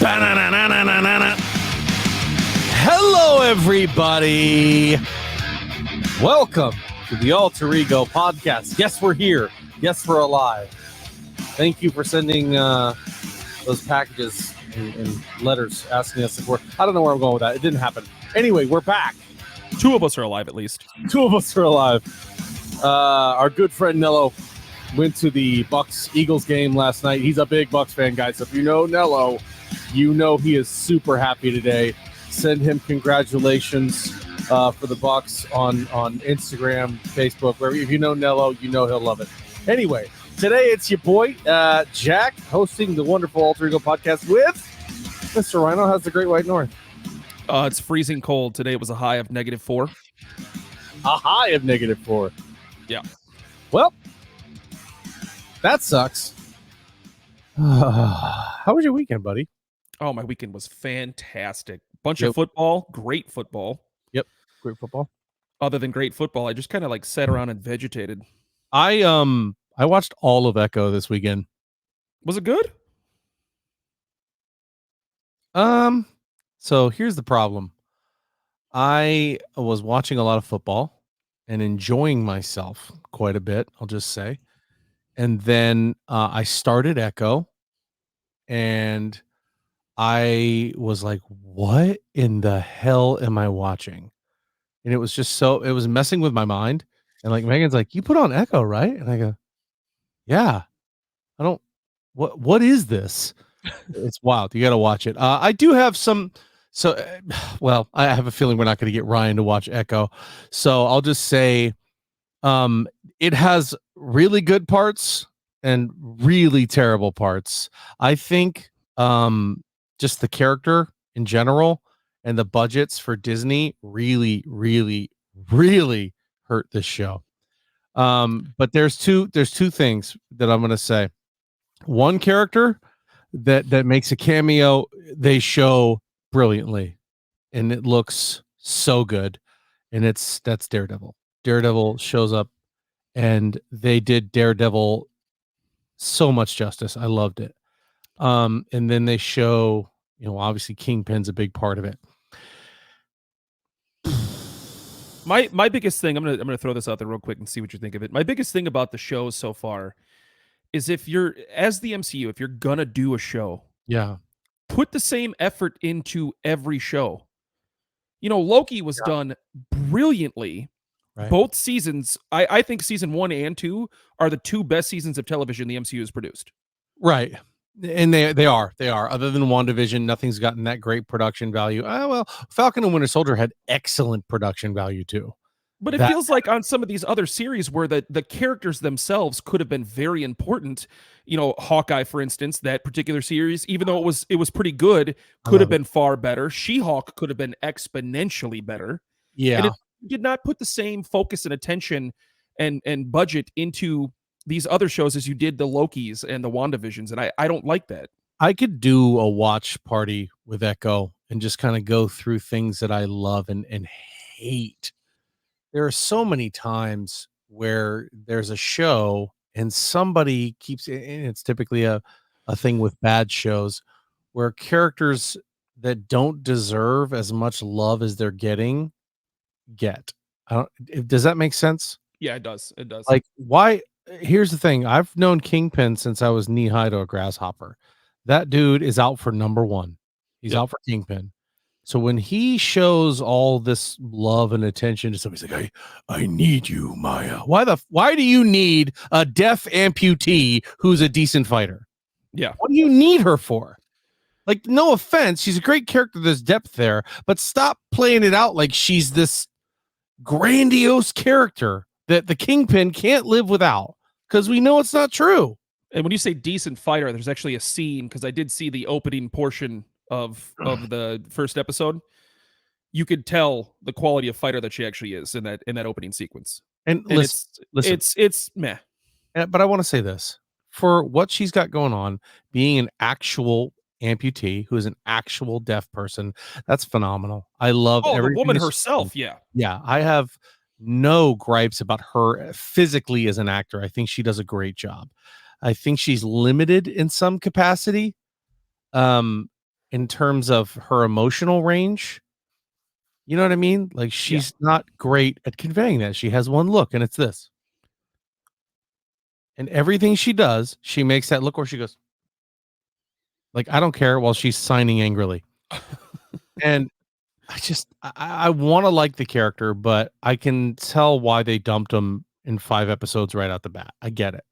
Ba-na-na-na-na-na-na. Hello, everybody. Welcome to the Alter Ego podcast. Yes, we're here. Yes, we're alive. Thank you for sending those packages and letters asking us if we're... I don't know where I'm going with that. It didn't happen. Anyway, we're back. Two of us are alive, at least. Two of us are alive. Our good friend Nello went to the Bucks-Eagles game last night. He's a big Bucks fan, guys. So if you know Nello, you know he is super happy today. Send him congratulations for the Bucks on Instagram, Facebook, wherever. If you know Nello, you know he'll love it. Anyway, today it's your boy Jack hosting the wonderful Alter Ego podcast with Mr. Ryno. How's the Great White North? It's freezing cold. Today it was a high of -4. A high of -4. Yeah. Well, that sucks. How was your weekend, buddy? Oh, my weekend was fantastic. Bunch of football, great football. Yep, great football. Other than great football, I just kind of like sat around and vegetated. I watched all of Echo this weekend. Was it good? So here's the problem. I was watching a lot of football and enjoying myself quite a bit, I'll just say. And then I started Echo and I was like, what in the hell am I watching? And it was just it was messing with my mind. And like Megan's like, you put on Echo, right? And I go, yeah. What is this? It's wild. You got to watch it. I do have some. So, well, I have a feeling we're not going to get Ryan to watch Echo. So I'll just say it has really good parts and really terrible parts. I think just the character in general and the budgets for Disney really, really, really hurt this show. But there's two things that I'm going to say. One character that makes a cameo, they show brilliantly, and it looks so good. And that's Daredevil. Daredevil shows up, and they did Daredevil so much justice. I loved it. And then they show, obviously Kingpin's a big part of it. My biggest thing, I'm gonna throw this out there real quick and see what you think of it. My biggest thing about the show so far is if you're, as the MCU, if you're gonna do a show, put the same effort into every show. Loki was done brilliantly. Right. Both seasons, I think season 1 and 2 are the two best seasons of television the MCU has produced. Right. And they are. Other than WandaVision, nothing's gotten that great production value. Well, Falcon and Winter Soldier had excellent production value too. But it feels like on some of these other series where the characters themselves could have been very important. Hawkeye, for instance, that particular series, even though it was pretty good, could have been far better. She-Hulk could have been exponentially better. Yeah. And it did not put the same focus and attention and budget into these other shows as you did the Lokis and the WandaVisions, and I don't like that. I could do a watch party with Echo and just kind of go through things that I love and hate. There are so many times where there's a show and somebody keeps, and it's typically a thing with bad shows, where characters that don't deserve as much love as they're getting get. Does that make sense? Yeah, it does. It does. Like, why? Here's the thing. I've known Kingpin since I was knee high to a grasshopper. That dude is out for number one. He's out for Kingpin. So when he shows all this love and attention to somebody, he's like, I need you, Maya. Why do you need a deaf amputee who's a decent fighter? Yeah. What do you need her for? Like, no offense. She's a great character. There's depth there, but stop playing it out like she's this grandiose character that the Kingpin can't live without, because we know it's not true. And when you say decent fighter, there's actually a scene, because I did see the opening portion of the first episode. You could tell the quality of fighter that she actually is in that opening sequence. And listen, it's meh. But I want to say this, for what she's got going on, being an actual amputee who is an actual deaf person, that's phenomenal. I love the woman herself. Yeah, I have no gripes about her physically as an actor. I think she does a great job. I think she's limited in some capacity. And in terms of her emotional range. You know what I mean? Like, Yeah. she's not great at conveying that. She has one look, and it's this. And everything she does, she makes that look where she goes, like, I don't care, while she's signing angrily. And I wanna like the character, but I can tell why they dumped him in 5 episodes right out the bat. I get it.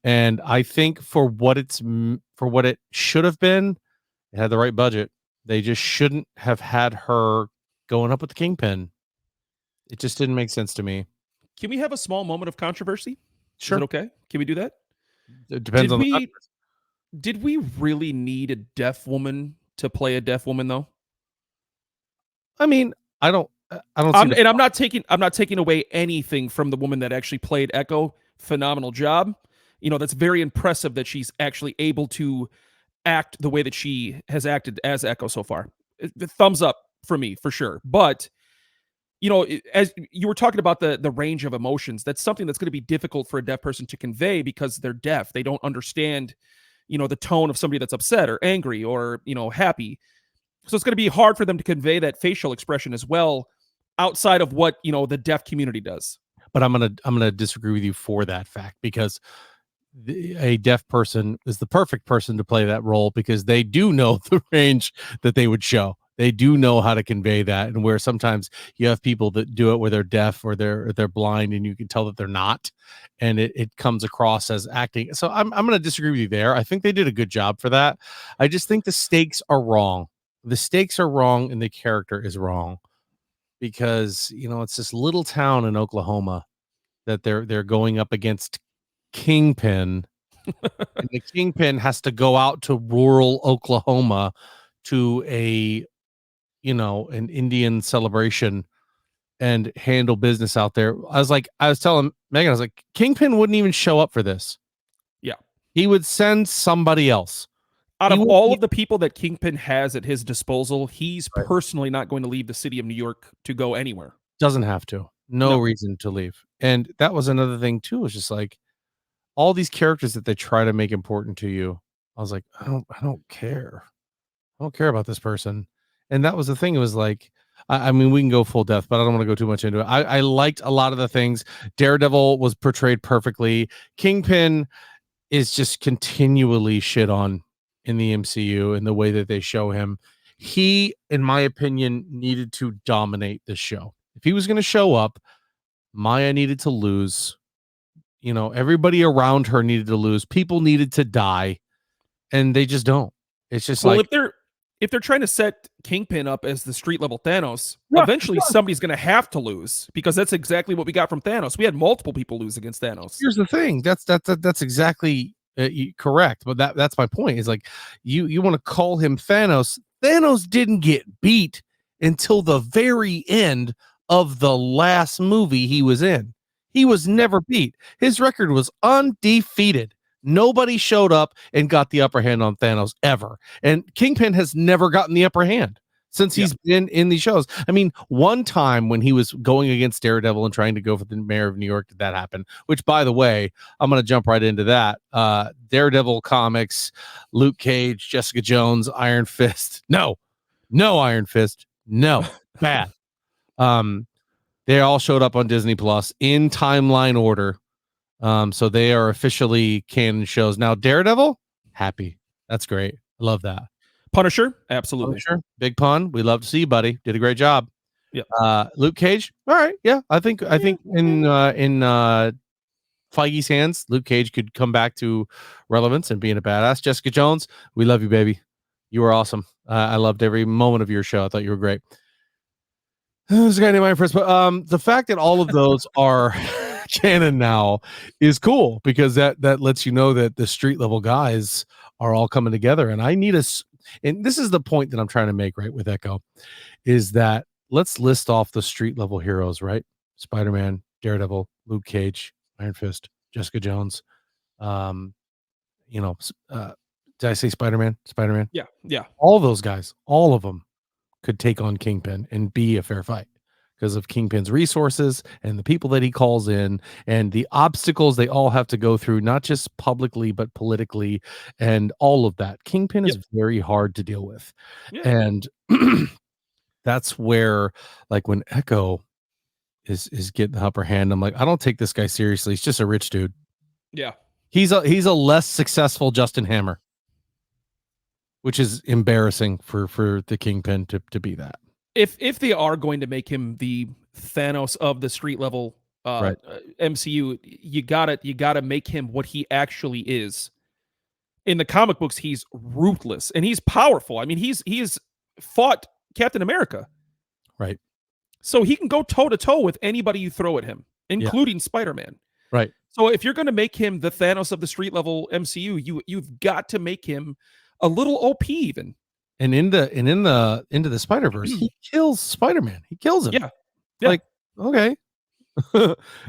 And I think for what it should have been, it had the right budget. They just shouldn't have had her going up with the Kingpin. It just didn't make sense to me. Can we have a small moment of controversy? Is it Sure. okay? Can we do that? It depends Did on the we context. did we really need a deaf woman to play a deaf woman though? I mean, I don't see the I'm not taking away anything from the woman that actually played Echo. Phenomenal job. You know, that's very impressive that she's actually able to act the way that she has acted as Echo so far. Thumbs up for me for sure. But you know, as you were talking about the range of emotions, that's something that's going to be difficult for a deaf person to convey because they're deaf. They don't understand, you know, the tone of somebody that's upset or angry or, you know, happy. So it's going to be hard for them to convey that facial expression as well outside of what, you know, the deaf community does. but I'm gonna disagree with you for that fact because a deaf person is the perfect person to play that role because they do know the range that they would show. They do know how to convey that, and where sometimes you have people that do it where they're deaf or they're blind, and you can tell that they're not, and it comes across as acting. So I'm going to disagree with you there. I think they did a good job for that. I just think the stakes are wrong. The stakes are wrong, and the character is wrong because it's this little town in Oklahoma that they're going up against Kingpin, and the Kingpin has to go out to rural Oklahoma to an Indian celebration and handle business out there. I was telling Megan, I was like, Kingpin wouldn't even show up for this. Yeah. He would send somebody else. Out He of would all be of the people that Kingpin has at his disposal, he's right. personally not going to leave the city of New York to go anywhere. Doesn't have to. No No. reason to leave. And that was another thing too. It's just like all these characters that they try to make important to you. I was like, I don't care. I don't care about this person. And that was the thing. It was like, I mean, we can go full depth, but I don't want to go too much into it. I liked a lot of the things. Daredevil was portrayed perfectly. Kingpin is just continually shit on in the MCU in the way that they show him. He, in my opinion, needed to dominate the show. If he was going to show up, Maya needed to lose. Everybody around her needed to lose. People needed to die, and they just don't. It's just Well, like, if they're trying to set Kingpin up as the street level Thanos, yeah, eventually somebody's going to have to lose because that's exactly what we got from Thanos. We had multiple people lose against Thanos. here's the thing. That's exactly correct. But that's my point. Is like you want to call him Thanos. Thanos didn't get beat until the very end of the last movie he was in. He was Yeah. never beat. His record was undefeated. Nobody showed up and got the upper hand on Thanos ever. And Kingpin has never gotten the upper hand since Yeah. he's been in these shows. I mean, one time when he was going against Daredevil and trying to go for the mayor of New York, did that happen? Which, by the way, I'm going to jump right into that. Daredevil comics, Luke Cage, Jessica Jones, Iron Fist. No Iron Fist. No, bad. Um, they all showed up on Disney Plus in timeline order. So they are officially canon shows. Now, Daredevil, happy. That's great. I love that. Punisher, absolutely. Punisher, big pun. We love to see you, buddy. Did a great job. Yeah. Luke Cage. All right. Yeah. I think in Feige's hands, Luke Cage could come back to relevance and being a badass. Jessica Jones, we love you, baby. You were awesome. I loved every moment of your show. I thought you were great. There's a guy named Iron Fist, but the fact that all of those are canon now is cool because that lets you know that the street level guys are all coming together. And and this is the point that I'm trying to make, right, with Echo, is that let's list off the street level heroes, right? Spider-Man, Daredevil, Luke Cage, Iron Fist, Jessica Jones. Um, you know, did I say Spider-Man? Spider-Man. Yeah. Yeah. All those guys, all of them could take on Kingpin and be a fair fight. because of Kingpin's resources and the people that he calls in and the obstacles they all have to go through, not just publicly, but politically and all of that. Kingpin Yep. is very hard to deal with. Yeah. And that's where, like, when Echo is getting the upper hand, I'm like, I don't take this guy seriously. He's just a rich dude. Yeah. He's a less successful Justin Hammer, which is embarrassing for the Kingpin to be that. If they are going to make him the Thanos of the street level Right. MCU, you gotta make him what he actually is. In the comic books, he's ruthless and he's powerful. I mean, he's fought Captain America. Right. So he can go toe to toe with anybody you throw at him, Yeah. including Spider-Man. Right. So if you're going to make him the Thanos of the street level MCU, you've got to make him a little OP even. And in the Into the Spider-Verse, he kills Spider-Man. He kills him. Yeah. Yeah. Like, okay.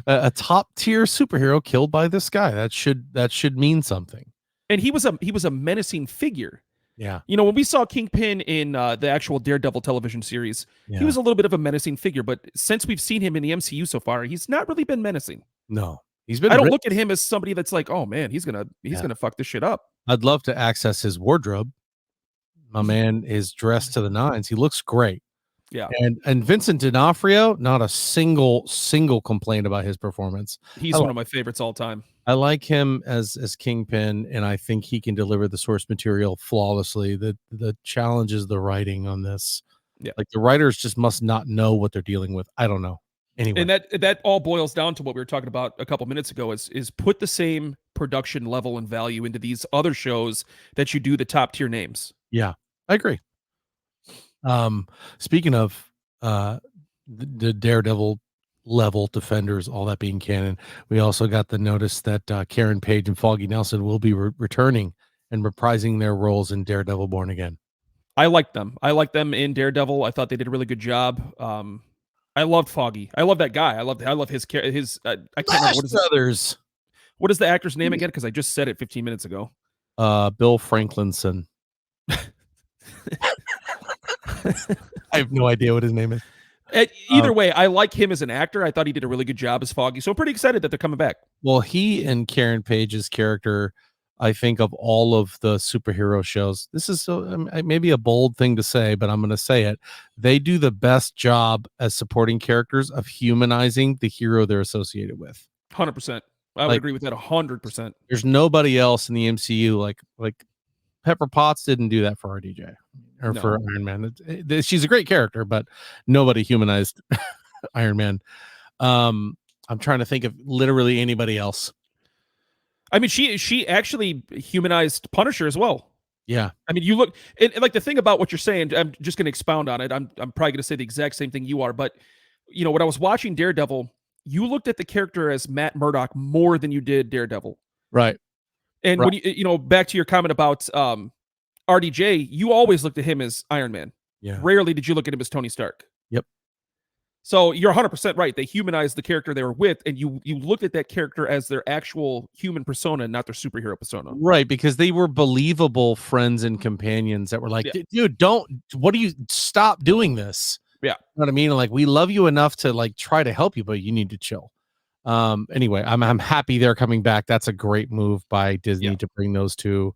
A top tier superhero killed by this guy. That should mean something. And he was a menacing figure. Yeah. You know, when we saw Kingpin in the actual Daredevil television series, Yeah. he was a little bit of a menacing figure. But since we've seen him in the MCU so far, he's not really been menacing. No. He's been I don't rich. look at him as somebody that's like, oh man, he's gonna fuck this shit up. I'd love to access his wardrobe. My man is dressed to the nines. He looks great. Yeah. And Vincent D'Onofrio, not a single complaint about his performance. He's one of my favorites all time. I like him as Kingpin, and I think he can deliver the source material flawlessly. The challenge is the writing on this. Yeah. Like, the writers just must not know what they're dealing with. I don't know. Anyway. And that all boils down to what we were talking about a couple minutes ago is put the same production level and value into these other shows that you do the top tier names. Yeah, I agree. Speaking of the Daredevil level defenders, all that being canon, we also got the notice that Karen Page and Foggy Nelson will be returning and reprising their roles in Daredevil Born Again. I like them. I like them in Daredevil. I thought they did a really good job. I loved Foggy. I love that guy. I love his I can't remember what is the actor's name again, because I just said it 15 minutes ago. Bill Franklinson. I have no idea what his name is. Either way, I like him as an actor. I thought he did a really good job as Foggy, so I'm pretty excited that they're coming back. Well, he and Karen Page's character, I think, of all of the superhero shows, this is maybe a bold thing to say, but I'm going to say it. They do the best job as supporting characters of humanizing the hero they're associated with. 100%. I would agree with that 100%. There's nobody else in the MCU like Pepper Potts didn't do that for RDJ or for Iron Man. She's a great character, but nobody humanized Iron Man. I'm trying to think of literally anybody else. I mean, she actually humanized Punisher as well. Yeah. I mean, you look and like the thing about what you're saying, I'm just going to expound on it. I'm probably going to say the exact same thing you are, but you know, when I was watching Daredevil, you looked at the character as Matt Murdock more than you did Daredevil. Right. And when you know, back to your comment about RDJ, you always looked at him as Iron Man. Yeah. Rarely did you look at him as Tony Stark. Yep. So you're 100% right. They humanized the character they were with, and you looked at that character as their actual human persona, not their superhero persona. Right, because they were believable friends and companions that were like, dude, stop doing this. Yeah. You know what I mean? Like, we love you enough to like try to help you, but you need to chill. Anyway, I'm happy they're coming back. That's a great move by Disney to bring those two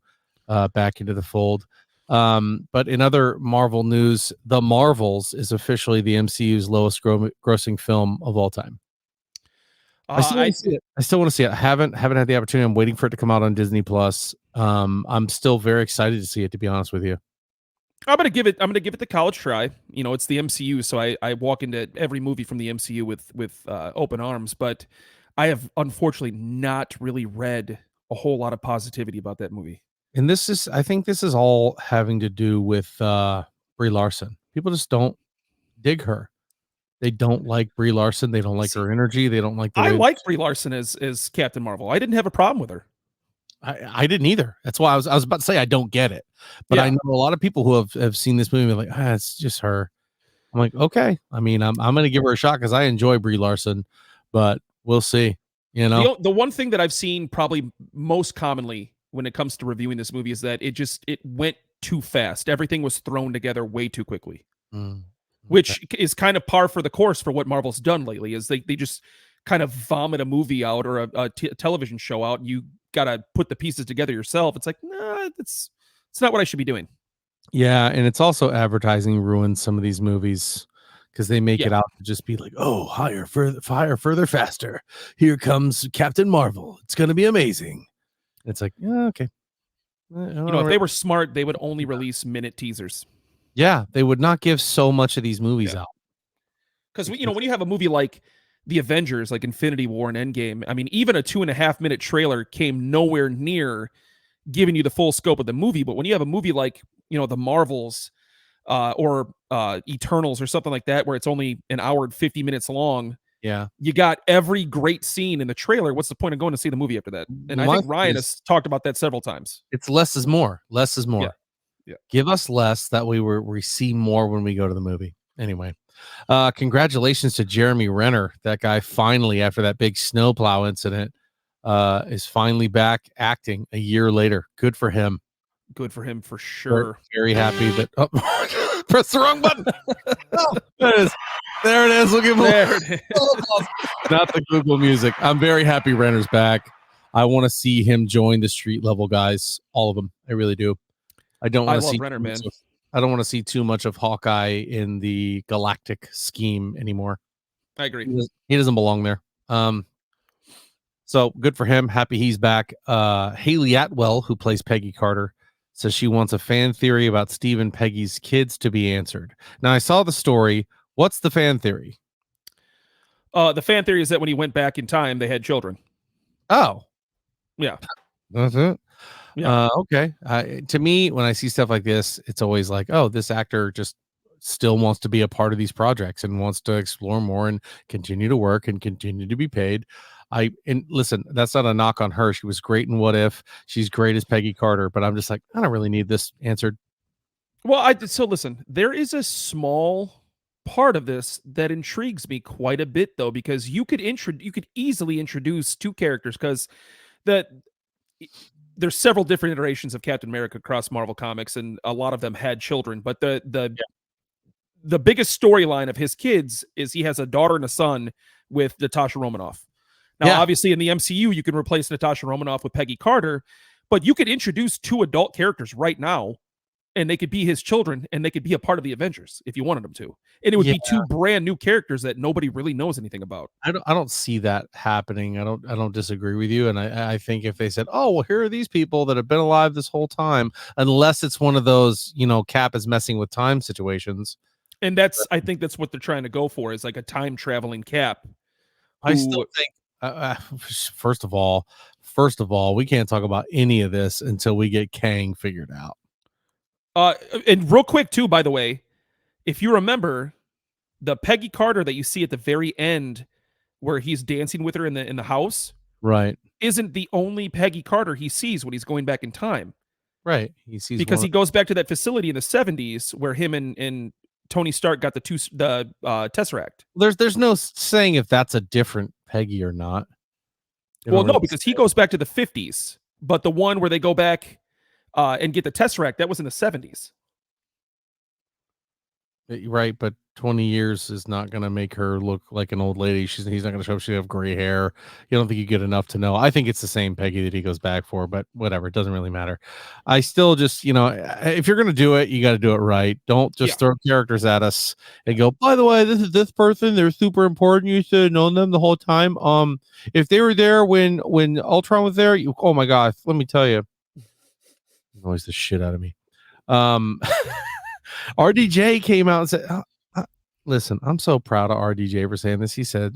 back into the fold. But in other Marvel news, The Marvels is officially the MCU's lowest grossing film of all time. I still want to see it. I haven't had the opportunity. I'm waiting for it to come out on Disney Plus. I'm still very excited to see it, to be honest with you. I'm gonna give it the college try. You know, it's the MCU, so I walk into every movie from the MCU with open arms. But I have unfortunately not really read a whole lot of positivity about that movie. And I think this is all having to do with Brie Larson. People just don't dig her. They don't like Brie Larson. They don't like her energy. They don't like the way I like Brie Larson as Captain Marvel. I didn't have a problem with her. I didn't either. That's why I was about to say I don't get it. But I know a lot of people who have seen this movie and like, it's just her. I'm like, okay. I mean, I'm going to give her a shot because I enjoy Brie Larson, but we'll see. You know, the one thing that I've seen probably most commonly when it comes to reviewing this movie is that it went too fast. Everything was thrown together way too quickly. which is kind of par for the course for what Marvel's done lately. Is they just kind of vomit a movie out or a television show out, and you gotta put the pieces together yourself. It's like, nah, it's not what I should be doing. Yeah, and it's also advertising ruins some of these movies because they make Yeah. it out to just be like, "Oh, higher, further, faster. Here comes Captain Marvel. It's gonna be amazing." It's like, yeah, okay. If they were smart, they would only release minute teasers. Yeah, they would not give so much of these movies out. Because when you have a movie like the Avengers, like Infinity War and Endgame, I mean, even a 2.5 minute trailer came nowhere near giving you the full scope of the movie. But when you have a movie like the Marvels or Eternals or something like that, where it's only an hour and 50 minutes long, Yeah, you got every great scene in the trailer. What's the point of going to see the movie after that? And I think Ryan has talked about that several times. it's less is more. Less is more. Yeah. Give us less, that way we see more when we go to the movie. Anyway, congratulations to Jeremy Renner. That guy finally, after that big snowplow incident, is finally back acting a year later. Good for him. Good for him for sure. Very happy that press the wrong button. Oh, there it is. There it is. Look at there. Not the Google music. I'm very happy Renner's back. I want to see him join the street level guys, all of them. I really do. I don't want to see Renner, man. I don't want to see too much of Hawkeye in the galactic scheme anymore. I agree. He doesn't belong there. So good for him. Happy he's back. Haley Atwell, who plays Peggy Carter, says she wants a fan theory about Steve and Peggy's kids to be answered. Now, I saw the story. What's the fan theory? The fan theory is that when he went back in time, they had children. Oh. Yeah. That's it? Yeah. Okay. To me, when I see stuff like this, it's always like, oh, this actor just still wants to be a part of these projects and wants to explore more and continue to work and continue to be paid. And listen, that's not a knock on her. She was great in What If. She's great as Peggy Carter, but I'm just like, I don't really need this answered. Well, so listen, there is a small part of this that intrigues me quite a bit, though, because you could easily introduce two characters, because there's several different iterations of Captain America across Marvel Comics, and a lot of them had children. But the biggest storyline of his kids is he has a daughter and a son with Natasha Romanoff. Now, obviously, in the MCU, you can replace Natasha Romanoff with Peggy Carter, but you could introduce two adult characters right now, and they could be his children, and they could be a part of the Avengers if you wanted them to. And it would be two brand new characters that nobody really knows anything about. I don't see that happening. I don't disagree with you. And I think if they said, oh, well, here are these people that have been alive this whole time, unless it's one of those, Cap is messing with time situations. And I think that's what they're trying to go for, is like a time traveling Cap. I still think, first of all, we can't talk about any of this until we get Kang figured out. And real quick too, by the way, if you remember, the Peggy Carter that you see at the very end, where he's dancing with her in the house, right, isn't the only Peggy Carter he sees when he's going back in time. Right, he sees, because he goes back to that facility in the 70s where him and Tony Stark got the Tesseract. There's no saying if that's a different Peggy or not. Well, no, because he goes back to the 50s, but the one where they go back and get the Tesseract, that was in the 70s. Right, but 20 years is not going to make her look like an old lady. He's not going to show up. She have gray hair. You don't think you get enough to know. I think it's the same Peggy that he goes back for, but whatever. It doesn't really matter. I still just, if you're going to do it, you got to do it right. Don't just throw characters at us and go, by the way, this is this person. They're super important. You should have known them the whole time. If they were there when Ultron was there, oh my gosh, let me tell you, annoys the shit out of me. RDJ came out and said, listen, I'm so proud of RDJ for saying this. He said,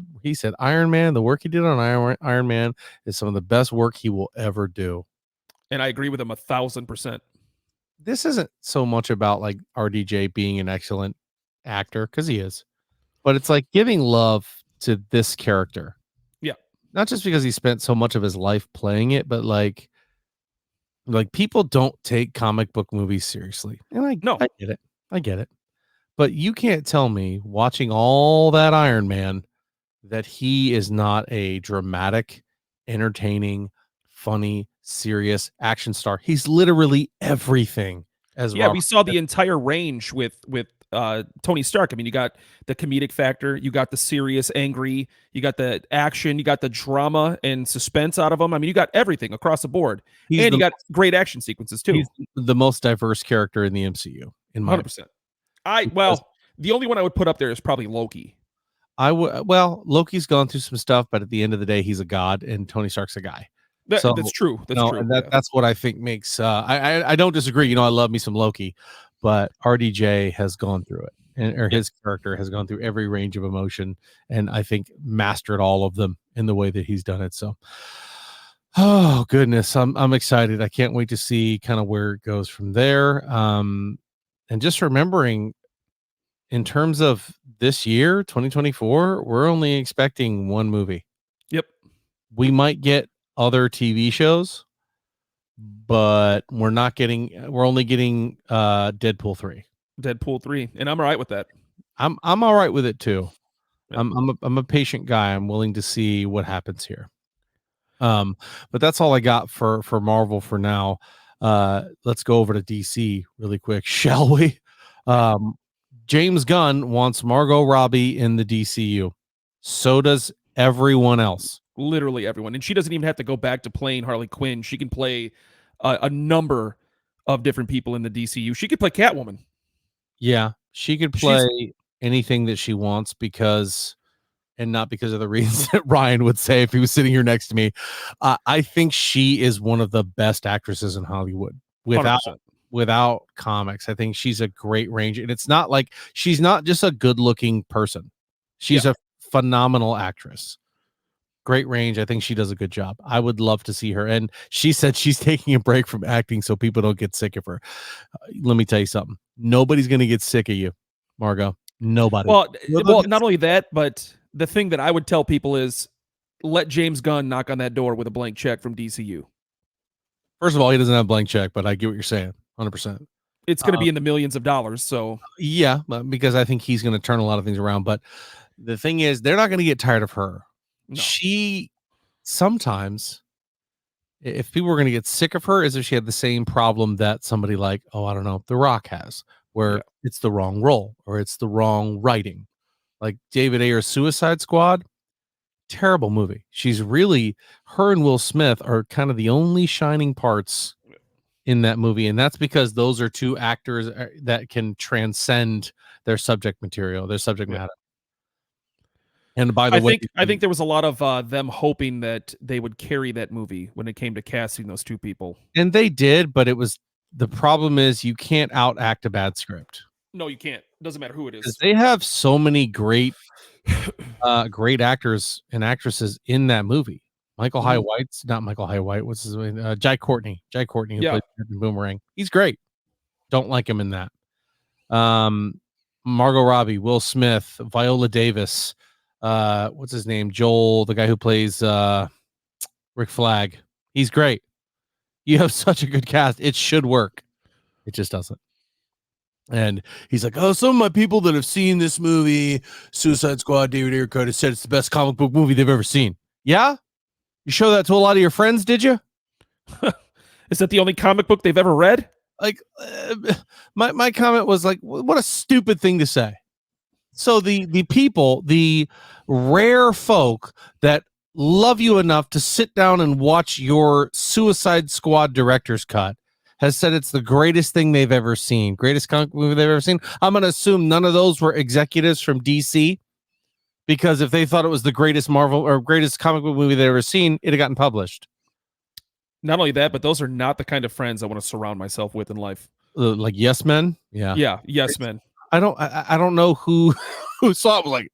Iron Man, the work he did on Iron Man is some of the best work he will ever do. And I agree with him 1,000%. This isn't so much about like RDJ being an excellent actor, because he is, but it's like giving love to this character. Yeah. Not just because he spent so much of his life playing it, but like people don't take comic book movies seriously. And I get it. But you can't tell me, watching all that Iron Man, that he is not a dramatic, entertaining, funny, serious action star. He's literally everything. We saw the entire range with Tony Stark. I mean, you got the comedic factor, you got the serious, angry, you got the action, you got the drama and suspense out of him. I mean, you got everything across the board, He's and you the got great action sequences too. he's the most diverse character in the MCU, in my 100%. I because well, the only one I would put up there is probably Loki. Loki's gone through some stuff, but at the end of the day, he's a god, and Tony Stark's a guy. So, That's true. That's true. and Yeah. that's what I think makes. I don't disagree. I love me some Loki, but RDJ has gone through it, or Yeah. his character has gone through every range of emotion, and I think mastered all of them in the way that he's done it. So, oh goodness, I'm excited. I can't wait to see kind of where it goes from there. And just remembering, in terms of this year, 2024, we're only expecting one movie. Yep. We might get other TV shows, but we're only getting Deadpool 3. Deadpool 3, and I'm all right with that. I'm all right with it too. Yep. I'm a patient guy. I'm willing to see what happens here. But that's all I got for Marvel for now. Let's go over to DC really quick, shall we? James Gunn wants Margot Robbie in the DCU. So does everyone else. Literally everyone. And she doesn't even have to go back to playing Harley Quinn. She can play a number of different people in the DCU. She could play Catwoman. Yeah, she could play anything that she wants, and not because of the reasons that Ryan would say if he was sitting here next to me. I think she is one of the best actresses in Hollywood. 100%. Without comics, I think she's a great range, and it's not like she's not just a good-looking person. She's a phenomenal actress. Great range. I think she does a good job. I would love to see her. And she said she's taking a break from acting so people don't get sick of her. Let me tell you something. Nobody's going to get sick of you, Margot. Nobody. Well, not only that, but the thing that I would tell people is let James Gunn knock on that door with a blank check from DCU. First of all, he doesn't have a blank check, but I get what you're saying. 100%. It's going to be in the millions of dollars. So yeah, because I think he's going to turn a lot of things around. But the thing is, they're not going to get tired of her. No. She sometimes, if people were going to get sick of her, is if she had the same problem that somebody like, I don't know, The Rock has, where it's the wrong role or it's the wrong writing. Like David Ayer's Suicide Squad, terrible movie. Her and Will Smith are kind of the only shining parts in that movie, and that's because those are two actors that can transcend their subject material, their subject matter. And by the way, I think there was a lot of them hoping that they would carry that movie when it came to casting those two people, and they did. But the problem is you can't outact a bad script. No, you can't. It doesn't matter who it is. They have so many great actors and actresses in that movie. Not Michael High White. What's his name? Jai Courtney. Who plays Captain Boomerang. He's great. Don't like him in that. Margot Robbie, Will Smith, Viola Davis. What's his name? Joel, the guy who plays Rick Flag. He's great. You have such a good cast. It should work. It just doesn't. And he's like, some of my people that have seen this movie, Suicide Squad, David Ayer has said it's the best comic book movie they've ever seen. Yeah? You show that to a lot of your friends, did you? Is that the only comic book they've ever read? Like, my comment was like, what a stupid thing to say. So the people, the rare folk that love you enough to sit down and watch your Suicide Squad director's cut has said it's the greatest thing they've ever seen, greatest comic movie they've ever seen. I'm going to assume none of those were executives from DC, because if they thought it was the greatest Marvel or greatest comic book movie they've ever seen, it had gotten published. Not only that, but those are not the kind of friends I want to surround myself with in life. Like yes men? Yeah. Yeah, yes men. I don't know who saw it was like,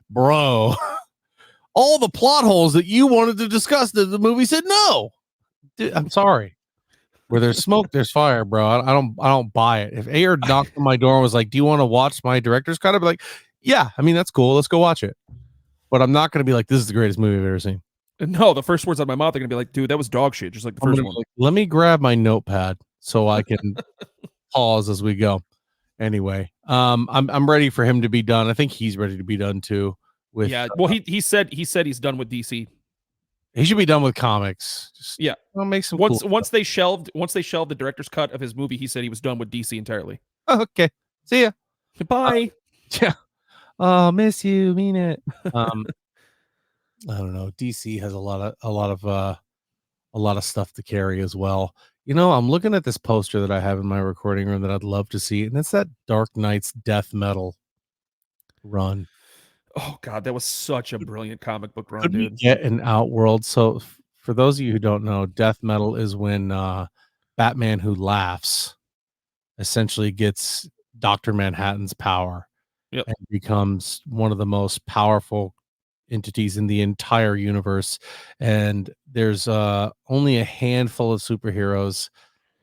bro, all the plot holes that you wanted to discuss, the movie said no. Dude, I'm sorry. Where there's smoke, there's fire, bro. I don't buy it. If Ayer knocked on my door and was like, "Do you want to watch my director's cut?" I'd be like, "Yeah, I mean that's cool. Let's go watch it." But I'm not going to be like, "This is the greatest movie I've ever seen." No, the first words out of my mouth are going to be like, "Dude, that was dog shit," just like the first one. Like, let me grab my notepad so I can pause as we go. Anyway, I'm ready for him to be done. I think he's ready to be done too. Well, he said he's done with DC. He should be done with comics. Just, make some once they shelved the director's cut of his movie. He said he was done with DC entirely. Oh, okay, see ya. Bye. Yeah. Oh, miss you, mean it. Um, I don't know. DC has a lot of stuff to carry as well. You know, I'm looking at this poster that I have in my recording room that I'd love to see, and it's that Dark Knight's death metal run. Oh god, that was such a brilliant comic book run, Could we dude. get an Outworld? So, for those of you who don't know, death metal is when Batman Who Laughs essentially gets Dr. Manhattan's power Yep. and becomes one of the most powerful entities in the entire universe. And there's only a handful of superheroes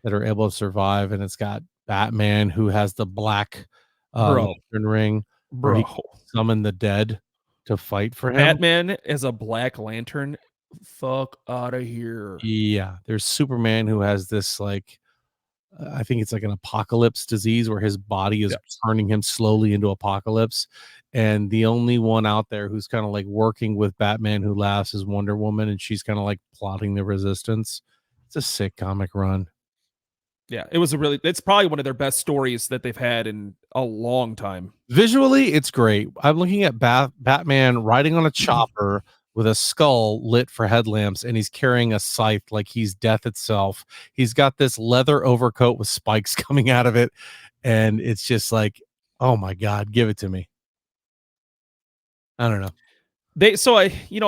that are able to survive. And it's got Batman, who has the black Bro. lantern ring where he Bro. summoned the dead to fight for him. Batman as a Black Lantern? Fuck out of here. Yeah, there's Superman, who has this like I think it's like an apocalypse disease where his body is Yeah. turning him slowly into apocalypse. And the only one out there who's kind of like working with Batman Who Laughs is Wonder Woman, and she's kind of like plotting the resistance. It's a sick comic run. Yeah, it's probably one of their best stories that they've had in a long time. Visually, it's great. I'm looking at Batman riding on a chopper with a skull lit for headlamps, and he's carrying a scythe like he's death itself. He's got this leather overcoat with spikes coming out of it, and it's just like, oh my god, give it to me. I don't know.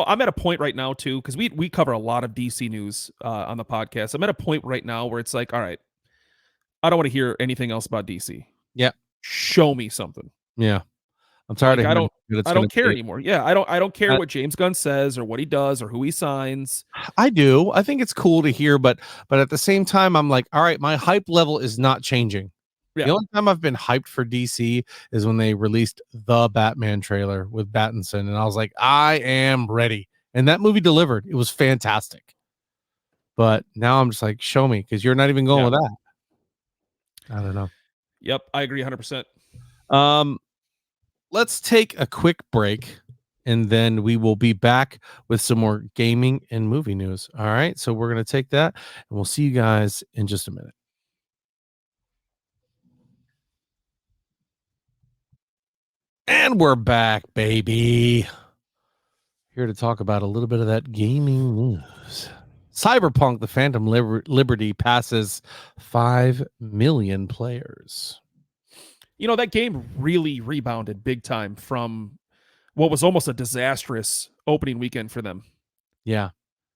I'm at a point right now too, because we cover a lot of DC news on the podcast. I'm at a point right now where it's like, all right, I don't want to hear anything else about DC. Yeah, Show me something. yeah. I'm tired Like of hearing that it's I going to don't care be. anymore. Yeah, I don't care Uh, what James Gunn says or what he does or who he signs. I do. I think it's cool to hear, but at the same time, I'm like, all right, my hype level is not changing. The Yeah. only time I've been hyped for DC is when they released the Batman trailer with Pattinson, and I was like, I am ready. And that movie delivered. It was fantastic. But now I'm just like, show me, because you're not even going Yeah. with that. I don't know. Yep, I agree 100%. Um, let's take a quick break, and then we will be back with some more gaming and movie news. All right. So we're gonna take that, and we'll see you guys in just a minute. And we're back, baby. Here to talk about a little bit of that gaming news. Cyberpunk The Phantom Liberty passes 5 million players. You know, that game really rebounded big time from what was almost a disastrous opening weekend for them. Yeah.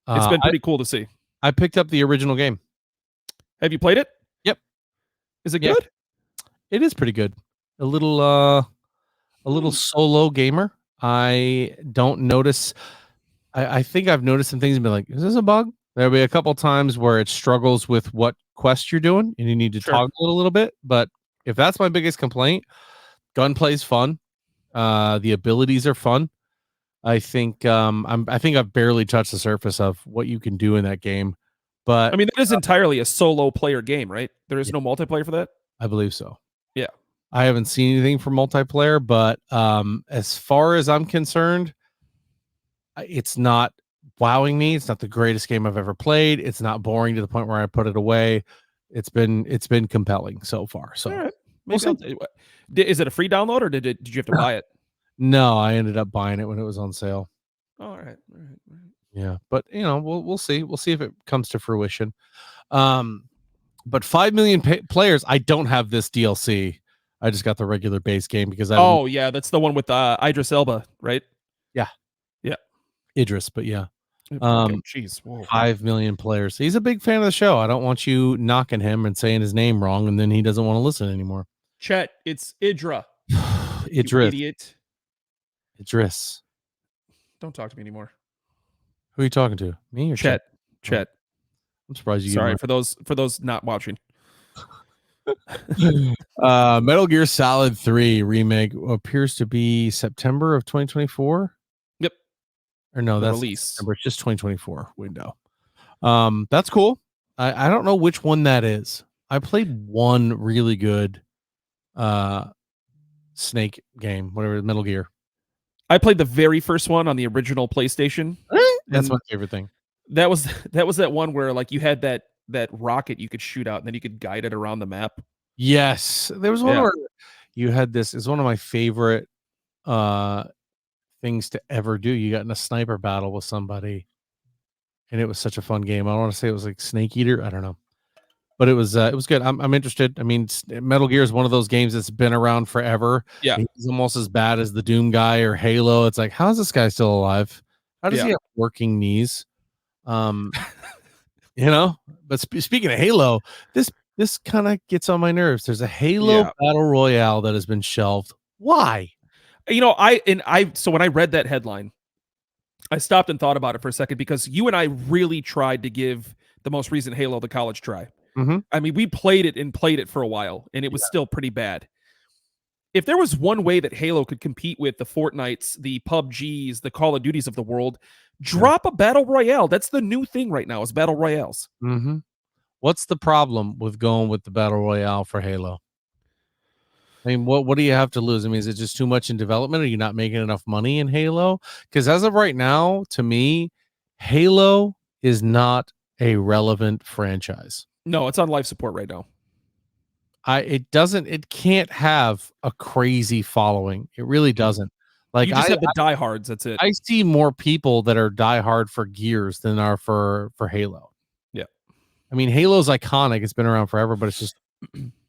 It's been I, pretty cool to see. I picked up the original game. Have you played it? Yep. Is it Yeah. good? It is pretty good. A little solo gamer. I don't notice. I think I've noticed some things and been like, is this a bug? There'll be a couple times where it struggles with what quest you're doing and you need to Sure. toggle it a little bit. But if that's my biggest complaint, gunplay's fun. The abilities are fun. I think I think I've barely touched the surface of what you can do in that game. But I mean, that is entirely a solo player game, right? There is yeah, no multiplayer for that? I believe so. Yeah. I haven't seen anything for multiplayer, but as far as I'm concerned, it's not wowing me. It's not the greatest game I've ever played. It's not boring to the point where I put it away. It's been compelling so far. So All right. we'll Maybe see. Is it a free download or did you have to buy it? No, I ended up buying it when it was on sale. All right. Yeah, but you know, we'll see. We'll see if it comes to fruition. But 5 million players. I don't have this DLC. I just got the regular base game because I. Oh yeah, that's the one with Idris Elba, right? Yeah. Yeah. Idris, but yeah. Okay. Jeez. 5 million players. He's a big fan of the show. I don't want you knocking him and saying his name wrong, and then he doesn't want to listen anymore. Chet, it's Idra. Idris. You idiot. Idris. Don't talk to me anymore. Who are you talking to? Me or Chet? Oh, Chet. I'm surprised you. Sorry for those not watching. Metal Gear Solid 3 remake appears to be September of 2024. Yep. Or no, The that's release. September. It's just 2024 window. That's cool. I don't know which one that is. I played one really good Snake game, whatever, Metal Gear. I played the very first one on the original PlayStation. That's my favorite thing. That was that one where like you had that rocket you could shoot out and then you could guide it around the map. Yes, there was one where you had this is one of my favorite uh things to ever do. You got in a sniper battle with somebody, and it was such a fun game. I don't want to say it was like Snake Eater. I don't know, but it was good. I'm interested. I mean, Metal Gear is one of those games that's been around forever. Yeah. He's almost as bad as the Doom guy or Halo. It's like, how is this guy still alive? How does Yeah. he have working knees? Um, you know. But speaking of Halo, this kind of gets on my nerves. There's a Halo Yeah. Battle Royale that has been shelved. Why? You know, so when I read that headline, I stopped and thought about it for a second because you and I really tried to give the most recent Halo the college try. Mhm. I mean, we played it for a while, and it was Yeah. still pretty bad. If there was one way that Halo could compete with the Fortnites, the PUBGs, the Call of Duties of the world, Yeah. drop a battle royale. That's the new thing right now is battle royales. Mhm. What's the problem with going with the Battle Royale for Halo? I mean, what do you have to lose? I mean, is it just too much in development? Are you not making enough money in Halo? Because as of right now, to me, Halo is not a relevant franchise. No, it's on life support right now. It can't have a crazy following. It really doesn't. Like You just have the diehards. That's it. I see more people that are diehard for Gears than are for Halo. Yeah. I mean, Halo's iconic. It's been around forever, but it's just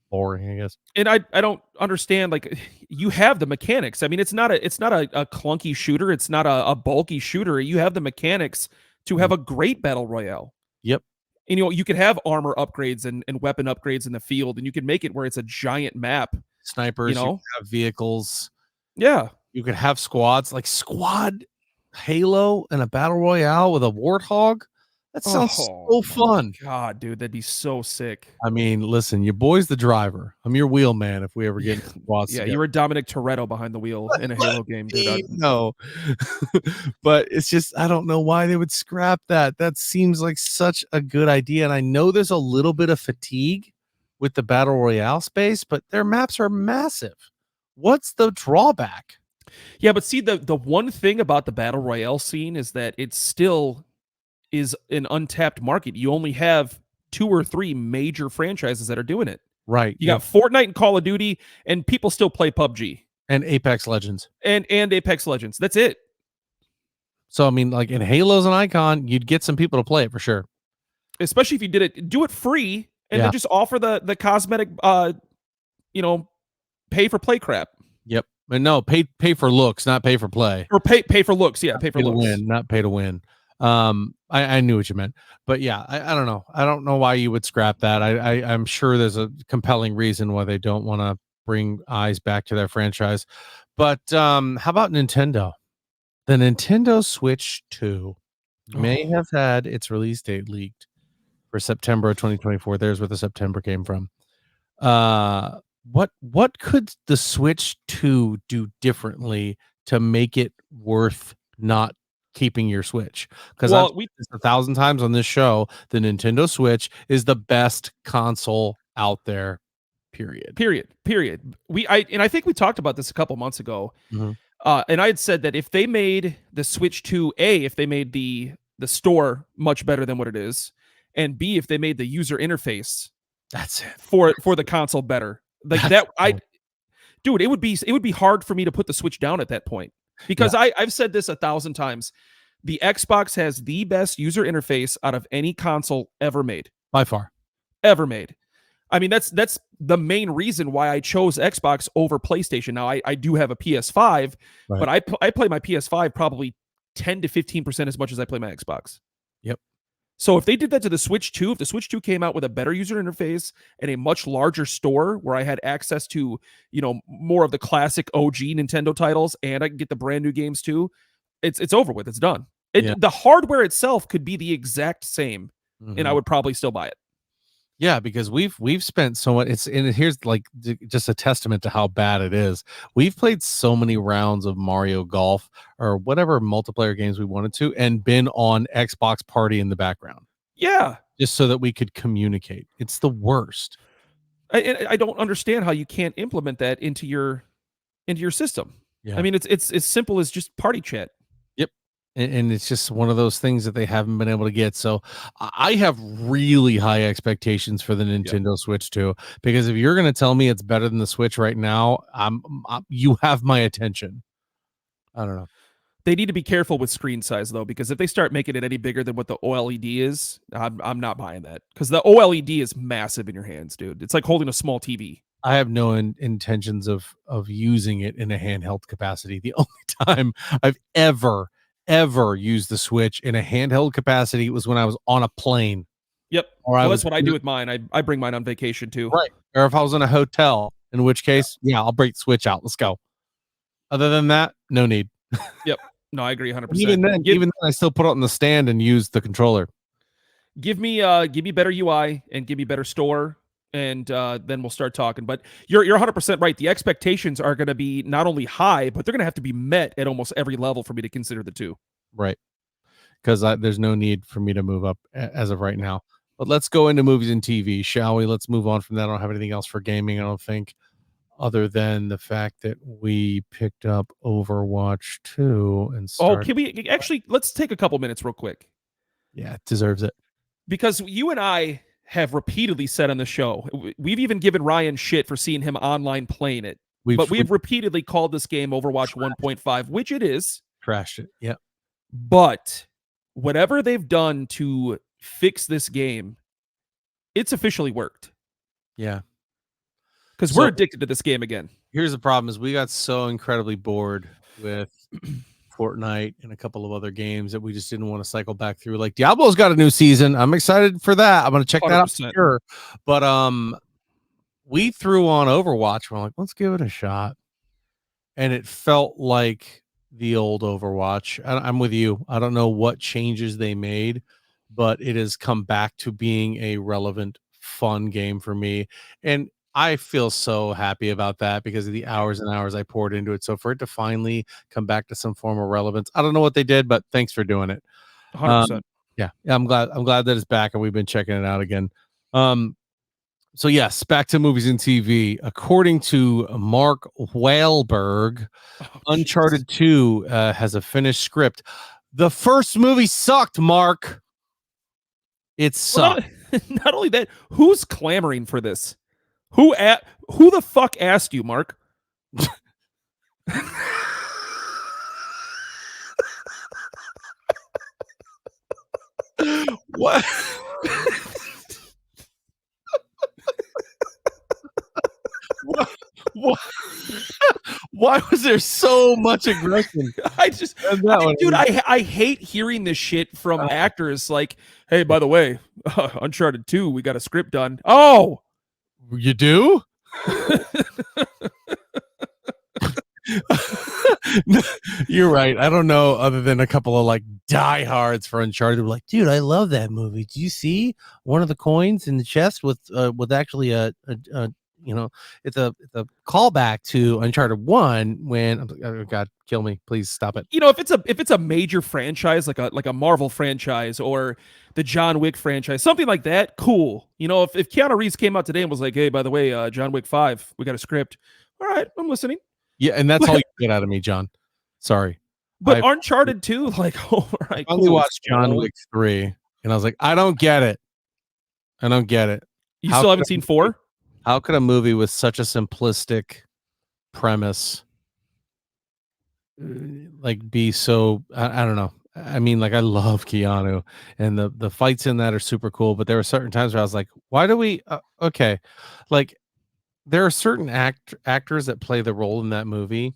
boring, I guess. And I don't understand, like, you have the mechanics. I mean, it's not a clunky shooter. It's not a bulky shooter. You have the mechanics to have a great battle royale. Yep. And, you could have armor upgrades and weapon upgrades in the field, and you can make it where it's a giant map. Snipers, you can have vehicles. Yeah. You could have squads, like Squad Halo and a battle royale with a warthog. That sounds so fun. God, dude, that'd be so sick. I mean, listen, your boy's the driver. I'm your wheel man if we ever get into squads Yeah, together. you were Dominic Toretto behind the wheel in a Halo game, dude. No. But it's just I don't know why they would scrap that. That seems like such a good idea. And I know there's a little bit of fatigue with the battle royale space, but their maps are massive. What's the drawback? Yeah, but see, the one thing about the battle royale scene is that it still is an untapped market. You only have 2 or 3 major franchises that are doing it. Right. You got Fortnite and Call of Duty, and people still play PUBG. And Apex Legends. And Apex Legends. That's it. So I mean, like in Halo's an icon, you'd get some people to play it for sure. Especially if you do it free and then just offer the cosmetic pay for play crap. Yep. And no, pay for looks, not pay for play. Or pay for looks. Yeah, pay for looks. To win, not pay to win. I knew what you meant. But yeah, I don't know. I don't know why you would scrap that. I'm sure there's a compelling reason why they don't want to bring eyes back to their franchise. But how about Nintendo? The Nintendo Switch 2 may have had its release date leaked for September of 2024. There's where the September came from. What could the Switch 2 do differently to make it worth not keeping your Switch? Because I've said this 1,000 times on this show, the Nintendo Switch is the best console out there. Period. I think we talked about this a couple months ago. Mm-hmm. And I had said that if they made the Switch 2, if they made the store much better than what it is, and B, if they made the user interface that's it for the console better. Like dude, it would be hard for me to put the Switch down at that point. Because I've said this 1,000 times. The Xbox has the best user interface out of any console ever made. By far. Ever made. I mean, that's the main reason why I chose Xbox over PlayStation. Now, I do have a PS5, right, but I play my PS5 probably 10 to 15% as much as I play my Xbox. Yep. So if they did that to the Switch 2, if the Switch 2 came out with a better user interface and a much larger store where I had access to, more of the classic OG Nintendo titles and I could get the brand new games too, it's over with. It's done. The hardware itself could be the exact same, and I would probably still buy it. Yeah, because we've spent so much. Here's like just a testament to how bad it is. We've played so many rounds of Mario Golf or whatever multiplayer games we wanted to, and been on Xbox Party in the background. Yeah, just so that we could communicate. It's the worst. I don't understand how you can't implement that into your system. Yeah. I mean, it's as simple as just party chat. Yep. and it's just one of those things that they haven't been able to get. So I have really high expectations for the Nintendo Switch 2, because if you're going to tell me it's better than the Switch right now, you have my attention. I don't know. They need to be careful with screen size though, because if they start making it any bigger than what the OLED is, I'm not buying that, because the OLED is massive in your hands, dude. It's like holding a small TV. I have no intentions of using it in a handheld capacity. The only time I've ever used the Switch in a handheld capacity was when I was on a plane. Yep. Or I Well, was that's what I do with mine. I bring mine on vacation too. right. Or if I was in a hotel, in which case, yeah, I'll break the Switch out. Let's go. Other than that, no need. Yep. No, I agree 100%. Even then, I still put it on the stand and use the controller. Give me better UI and give me better store, and then we'll start talking. But you're 100% right. The expectations are going to be not only high, but they're going to have to be met at almost every level for me to consider the two. Right. Because there's no need for me to move up as of right now. But let's go into movies and TV, shall we? Let's move on from that. I don't have anything else for gaming, I don't think, other than the fact that we picked up Overwatch 2 and started. Oh, can we actually, let's take a couple minutes real quick. Yeah, it deserves it. Because you and I have repeatedly said on the show, we've even given Ryan shit for seeing him online playing it. We've repeatedly called this game Overwatch 1.5, which it is. Trashed it, yeah. But whatever they've done to fix this game, it's officially worked. Yeah. Because we're addicted to this game again. Here's the problem: is we got so incredibly bored with Fortnite and a couple of other games that we just didn't want to cycle back through. Like Diablo's got a new season. I'm excited for that. I'm going to check 100%. That out for sure. But we threw on Overwatch. We're like, let's give it a shot. And it felt like the old Overwatch. I'm with you. I don't know what changes they made, but it has come back to being a relevant, fun game for me. And I feel so happy about that because of the hours and hours I poured into it. So for it to finally come back to some form of relevance, I don't know what they did, but thanks for doing it. 100%. Yeah, I'm glad that it's back and we've been checking it out again. So yes, back to movies and TV. According to Mark Wahlberg, Uncharted 2 has a finished script. The first movie sucked, Mark. It sucked. Well, not only that, who's clamoring for this? Who the fuck asked you, Mark? What? What? Why was there so much aggression? I hate hearing this shit from actors. Like, hey, by the way, Uncharted 2, we got a script done. Oh, you do? You're right. I don't know, other than a couple of like diehards for Uncharted. Like, dude, I love that movie. Do you see one of the coins in the chest with actually a you know, it's a callback to Uncharted 1 when oh God, kill me, please stop it. You know, if it's a major franchise like a Marvel franchise or the John Wick franchise, something like that, cool. You know, if Keanu Reeves came out today and was like, hey, by the way, John Wick 5, we got a script. All right, I'm listening. Yeah, and that's all you get out of me, John. Sorry. But Uncharted 2, like, all right. I only watched John Wick 3, and I was like, I don't get it. I don't get it. You still haven't seen 4? How could a movie with such a simplistic premise like be so I don't know. I mean, like, I love Keanu and the fights in that are super cool, but there were certain times where I was like, why do we okay. Like, there are certain actors that play the role in that movie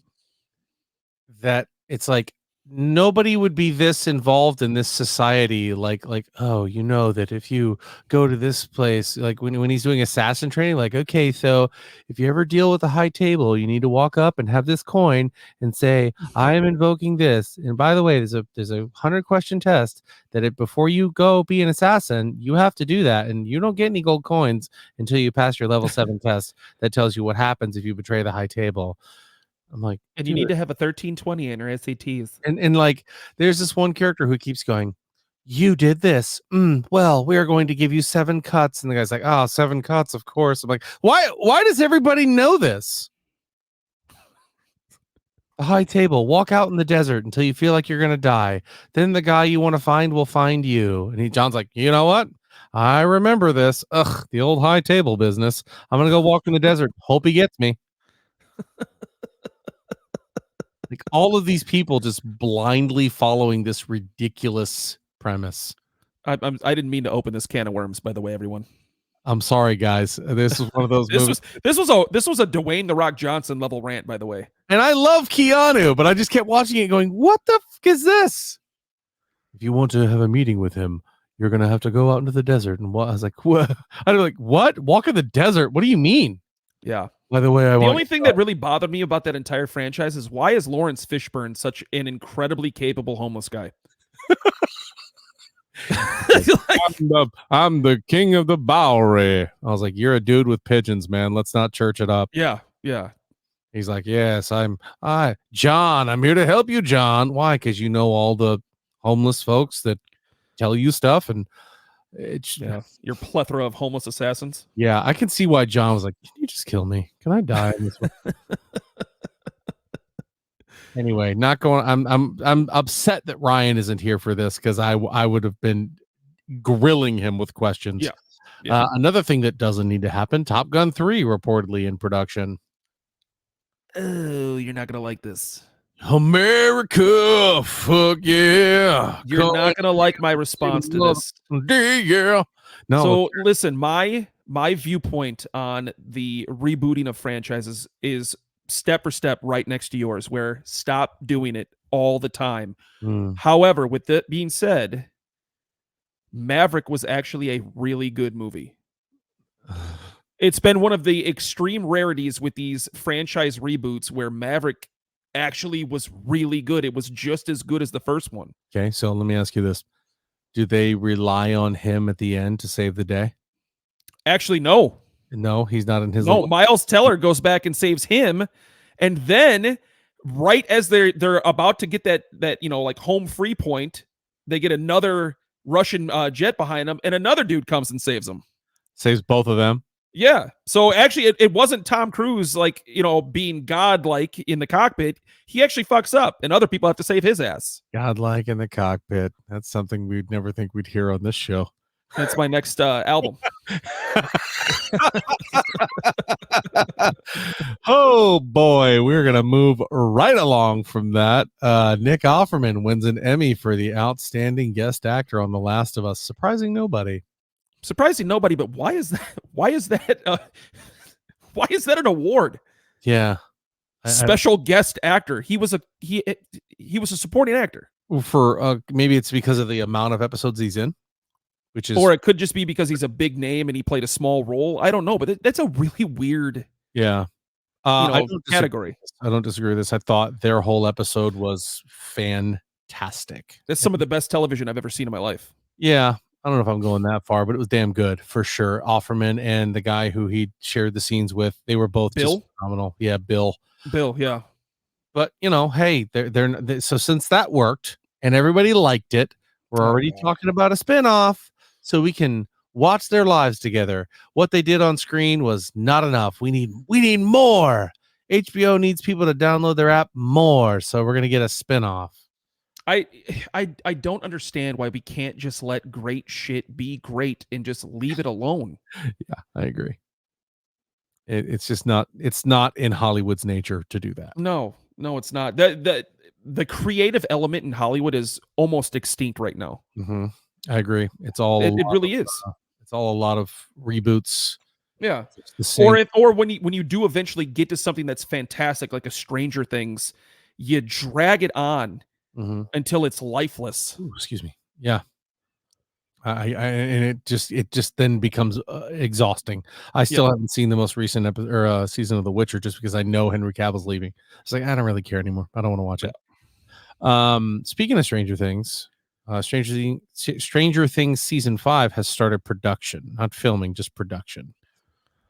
that it's like nobody would be this involved in this society. Like, oh, you know that if you go to this place, like when he's doing assassin training, like, okay, so if you ever deal with a high table, you need to walk up and have this coin and say, I am invoking this. And by the way, there's a 100-question test that before you go be an assassin, you have to do that. And you don't get any gold coins until you pass your level 7 test that tells you what happens if you betray the high table. I'm like, and you need to have a 1320 in your SATs. And like, there's this one character who keeps going, you did this. Well, we are going to give you 7 cuts. And the guy's like, oh, 7 cuts, of course. I'm like, why does everybody know this? A high table. Walk out in the desert until you feel like you're gonna die. Then the guy you want to find will find you. And John's like, you know what? I remember this. Ugh, the old high table business. I'm gonna go walk in the desert. Hope he gets me. Like all of these people just blindly following this ridiculous premise. I didn't mean to open this can of worms, by the way, everyone. I'm sorry, guys. This is one of those movies. This was a Dwayne the Rock Johnson level rant, by the way. And I love Keanu, but I just kept watching it going, what the fuck is this? If you want to have a meeting with him, you're going to have to go out into the desert. And I was like, what? I was like, what? Walk in the desert? What do you mean? Yeah. By the way, the only thing that really bothered me about that entire franchise is why is Lawrence Fishburne such an incredibly capable homeless guy? I'm the king of the Bowery. I was like, you're a dude with pigeons, man. Let's not church it up. Yeah. He's like, yes, John. I'm here to help you, John. Why? Because you know all the homeless folks that tell you stuff, and it's your plethora of homeless assassins. Yeah, I can see why John was like, can you just kill me? Can I die in this way? Anyway, not going. I'm upset that Ryan isn't here for this because I would have been grilling him with questions. Yeah. Another thing that doesn't need to happen: Top Gun 3 reportedly in production. Oh, you're not gonna like this. America, fuck yeah! You're not gonna like my response to this. Yeah. No. So listen, my viewpoint on the rebooting of franchises is step for step right next to yours, where stop doing it all the time. However, with that being said, Maverick was actually a really good movie. It's been one of the extreme rarities with these franchise reboots where Maverick actually was really good. It was just as good as the first one. Okay, so let me ask you this. Do they rely on him at the end to save the day? Actually, no. No, he's not in his. No, Miles Teller goes back and saves him, and then right as they're about to get that like home free point, they get another Russian jet behind them, and another dude comes and saves them. Saves both of them. Yeah. So actually, it wasn't Tom Cruise being godlike in the cockpit. He actually fucks up, and other people have to save his ass. Godlike in the cockpit. That's something we'd never think we'd hear on this show. That's my next album. Oh boy, we're gonna move right along from that. Nick Offerman wins an Emmy for the outstanding guest actor on The Last of Us, surprising nobody. But why is that? Why is that an award? Yeah, special guest actor. He was a supporting actor. For maybe it's because of the amount of episodes he's in. Or it could just be because he's a big name and he played a small role. I don't know, but that's a really weird category. I don't disagree with this. I thought their whole episode was fantastic. That's some of the best television I've ever seen in my life. Yeah, I don't know if I'm going that far, but it was damn good for sure. Offerman and the guy who he shared the scenes with, they were both just phenomenal. Yeah, Bill, yeah. But hey, so since that worked and everybody liked it, we're already talking about a spinoff. So we can watch their lives together. What they did on screen was not enough. We need more. HBO needs people to download their app more. So we're gonna get a spinoff. I don't understand why we can't just let great shit be great and just leave it alone. Yeah, I agree. It's just not. It's not in Hollywood's nature to do that. No, it's not. The creative element in Hollywood is almost extinct right now. Mm-hmm. I agree. It's all. It really is. It's all a lot of reboots. Yeah. Or when you do eventually get to something that's fantastic, like a Stranger Things, you drag it on until it's lifeless. Ooh, excuse me. Yeah. And it just then becomes exhausting. I still haven't seen the most recent season of The Witcher just because I know Henry Cavill's leaving. It's like I don't really care anymore. I don't want to watch it. Speaking of Stranger Things, Stranger Things season 5 has started production, not filming, just production.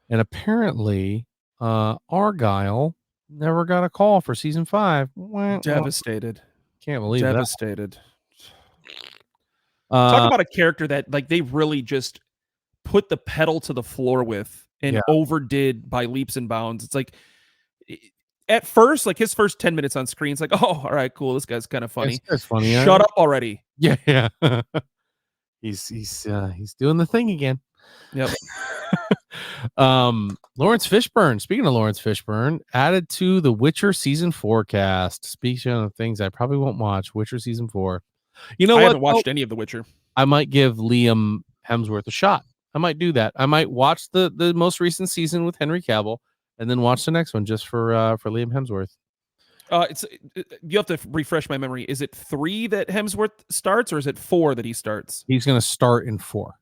And apparently, Argyle never got a call for season 5. Devastated. Can't believe Devastated. Talk about a character that they really just put the pedal to the floor with and overdid by leaps and bounds. It's like at first, like his first 10 minutes on screen, it's like, oh, all right, cool. This guy's kind of funny. It's funny. Shut up already. Yeah, yeah. He's doing the thing again. Yep. Lawrence Fishburne. Speaking of Lawrence Fishburne, added to the Witcher season 4 cast. Speaking of things I probably won't watch, Witcher season 4. You know I what? haven't watched any of The Witcher. I might give Liam Hemsworth a shot. I might do that. I might watch the most recent season with Henry Cavill and then watch the next one just for Liam Hemsworth. It's you have to refresh my memory. Is it 3 that Hemsworth starts, or is it 4 that he starts? He's going to start in 4.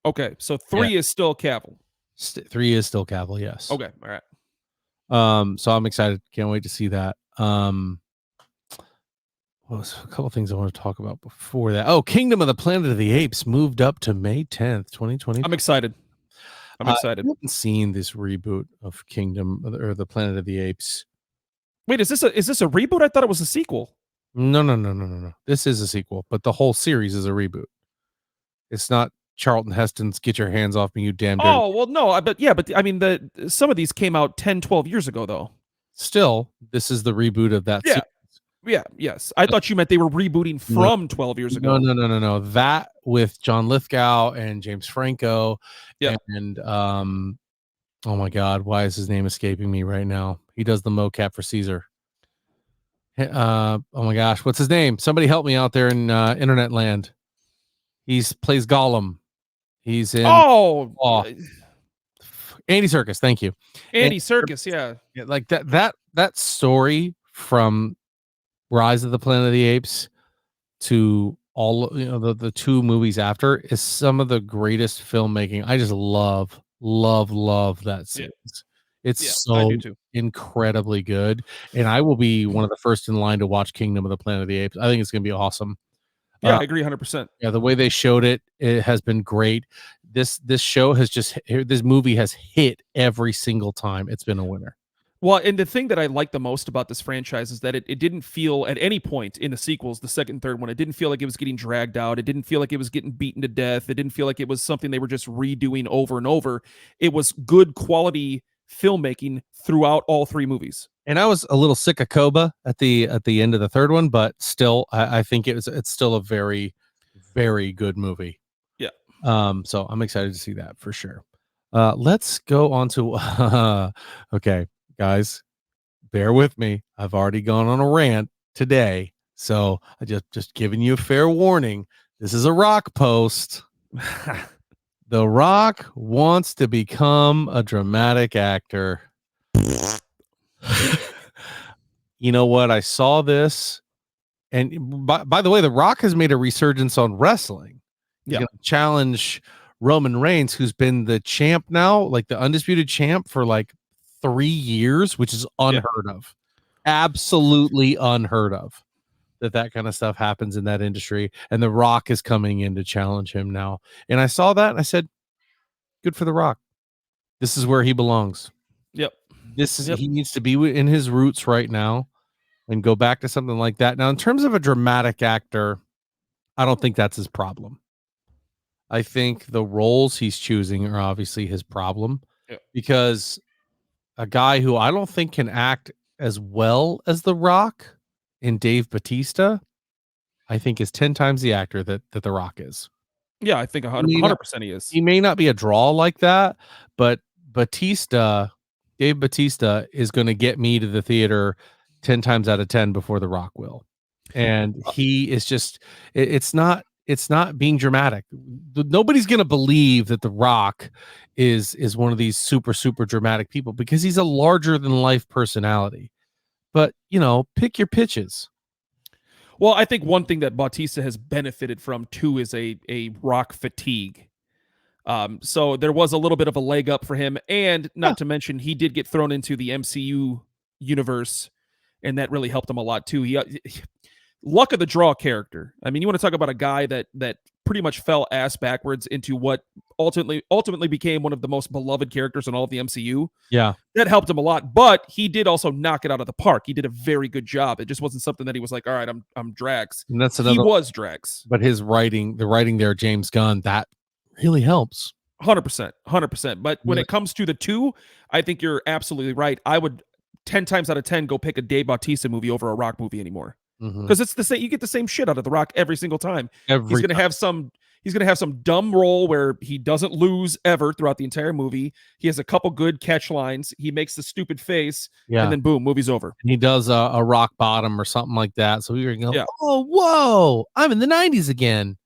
Okay, so 3 is still Cavill. 3 is still Cavill, yes. Okay, all right. So I'm excited. Can't wait to see that. What was a couple things I want to talk about before that? Oh, Kingdom of the Planet of the Apes moved up to May 10th, 2020. I'm excited. I haven't seen this reboot of Kingdom or the Planet of the Apes. Wait, is this a reboot? I thought it was a sequel. No. This is a sequel, but the whole series is a reboot. It's not Charlton Heston's "Get Your Hands Off Me, You Damn Dirty." Oh, well, no, but I mean, some of these came out 10, 12 years ago, though. Still, this is the reboot of that series. Yeah, yes. I thought you meant they were rebooting from 12 years ago. No. That with John Lithgow and James Franco. Yeah. And oh my God, why is his name escaping me right now? He does the mocap for Caesar. Oh my gosh, what's his name? Somebody help me out there in internet land. Plays Gollum. He's in Andy Serkis. Thank you. Andy Serkis, yeah. Like that story from Rise of the Planet of the Apes to all the 2 movies after is some of the greatest filmmaking. I just love that series. Yeah. It's so incredibly good, and I will be one of the first in line to watch Kingdom of the Planet of the Apes. I think it's going to be awesome. Yeah, I agree 100%. Yeah, the way they showed it has been great. This movie has hit every single time. It's been a winner. Well, and the thing that I like the most about this franchise is that it didn't feel at any point in the sequels, the second and third one, it didn't feel like it was getting dragged out. It didn't feel like it was getting beaten to death. It didn't feel like it was something they were just redoing over and over. It was good quality filmmaking throughout all 3 movies. And I was a little sick of Koba at the end of the third one, but still, I think it's still a very, very good movie. Yeah. So I'm excited to see that for sure. Let's go on to okay. Guys, bear with me. I've already gone on a rant today, so I just giving you a fair warning. This is a Rock post. The Rock wants to become a dramatic actor. You know what? I saw this, and by the way, The Rock has made a resurgence on wrestling. He's gonna challenge Roman Reigns, who's been the champ now, like the undisputed champ for like 3 years, which is unheard of. Absolutely unheard of that kind of stuff happens in that industry. And The Rock is coming in to challenge him now. And I saw that and I said, good for The Rock. This is where he belongs. Yep. He needs to be in his roots right now and go back to something like that. Now, in terms of a dramatic actor, I don't think that's his problem. I think the roles he's choosing are obviously his problem because a guy who I don't think can act as well as The Rock in Dave Bautista, I think is 10 times the actor that The Rock is. Yeah, I think 100% he is. He may not be a draw like that, but Dave Bautista is going to get me to the theater 10 times out of 10 before The Rock will. And he is just, it's not being dramatic. Nobody's going to believe that The Rock is one of these super, super dramatic people because he's a larger than life personality. But, pick your pitches. Well, I think one thing that Bautista has benefited from too is a Rock fatigue. So there was a little bit of a leg up for him, and not to mention he did get thrown into the MCU universe, and that really helped him a lot too. He luck of the draw character. I mean, you want to talk about a guy that pretty much fell ass backwards into what ultimately became one of the most beloved characters in all of the MCU. Yeah. That helped him a lot, but he did also knock it out of the park. He did a very good job. It just wasn't something that he was like, all right, I'm Drax. And that's he was Drax. But his writing, the writing there, James Gunn, that really helps. 100%. But when it comes to the 2, I think you're absolutely right. I would 10 times out of 10 go pick a Dave Bautista movie over a Rock movie anymore. Mhm. Because it's the same. You get the same shit out of The Rock every single time. He's Every gonna time. have some. He's gonna have some dumb role where he doesn't lose ever throughout the entire movie. He has a couple good catch lines. He makes the stupid face, and Yeah. then boom, movie's over. And he does a rock bottom or something like that. So we were going, Yeah, oh, whoa, I'm in the 90s again.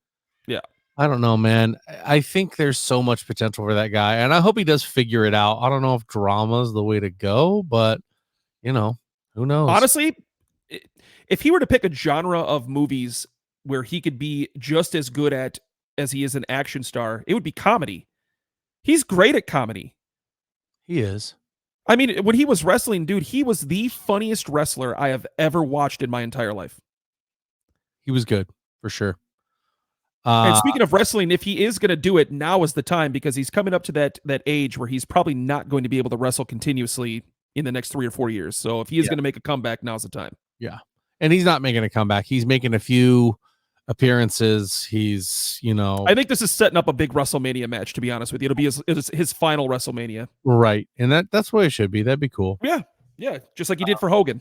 yeah. I don't know, man. I think there's so much potential for that guy, and I hope he does figure it out. I don't know if drama is the way to go, but who knows? Honestly, if he were to pick a genre of movies where he could be just as good at as he is an action star, it would be comedy. He's great at comedy. He is. I mean, when he was wrestling, dude, he was the funniest wrestler I have ever watched in my entire life. He was good for sure. And speaking of wrestling, if he is going to do it, now is the time because he's coming up to that age where he's probably not going to be able to wrestle continuously in the next 3 or 4 years. So if he is going to make a comeback, now's the time. Yeah. And he's not making a comeback. He's making a few appearances. He's, I think this is setting up a big WrestleMania match, to be honest with you. It'll be his final WrestleMania. right. And that's what it should be. That'd be cool. Yeah. Yeah. Just like he did for Hogan.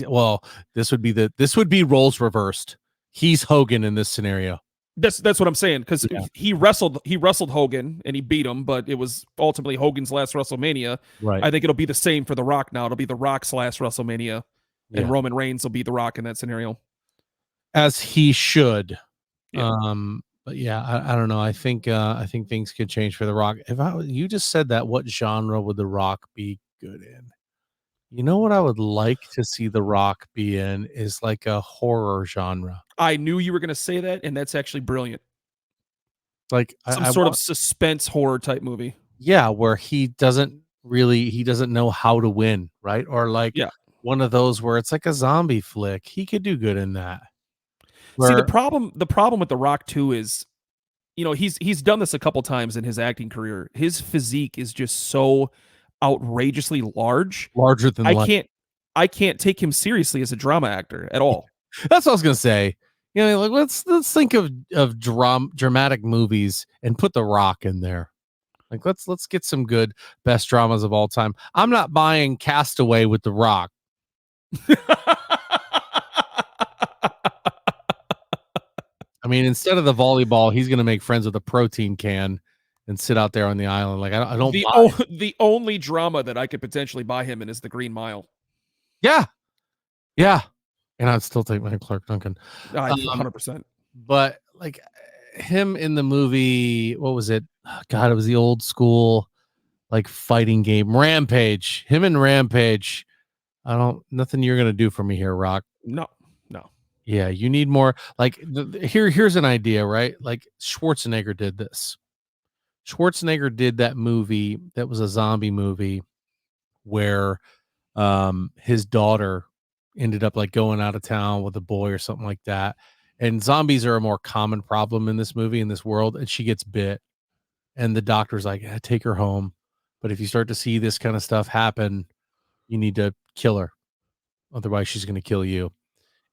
Well, this would be roles reversed. He's Hogan in this scenario. That's what I'm saying, because he wrestled Hogan and he beat him, but it was ultimately Hogan's last WrestleMania. Right. I think it'll be the same for The Rock now. It'll be The Rock's last WrestleMania, and Roman Reigns will be The Rock in that scenario. As he should. Yeah. But yeah, I don't know. I think things could change for The Rock. You just said that, what genre would The Rock be good in? You know what I would like to see The Rock be in is like a horror genre. I knew you were going to say that, and that's actually brilliant. Like some sort of suspense horror type movie. Yeah, where he doesn't know how to win, right? Or like one of those where it's like a zombie flick. He could do good in that. See, the problem with The Rock too is, he's done this a couple times in his acting career. His physique is just so outrageously larger than life. I can't take him seriously as a drama actor at all. That's what I was gonna say. Like let's think of dramatic movies and put The Rock in there. Like let's get some good best dramas of all time. I'm not buying Castaway with The Rock. I mean, instead of the volleyball, he's gonna make friends with a protein can and sit out there on the island. Like I don't. The only drama that I could potentially buy him in is The Green Mile. Yeah, and I'd still take my Clark Duncan. 100%. But like him in the movie, what was it? Oh, God, it was the old school like fighting game, Rampage. Him and Rampage. Nothing you're gonna do for me here, Rock. No. Yeah, you need more. Like here's an idea, right? Like Schwarzenegger did this. Schwarzenegger did that movie that was a zombie movie where his daughter ended up like going out of town with a boy or something like that. And zombies are a more common problem in this movie, in this world, and she gets bit. And the doctor's like, take her home. But if you start to see this kind of stuff happen, you need to kill her. Otherwise, she's going to kill you.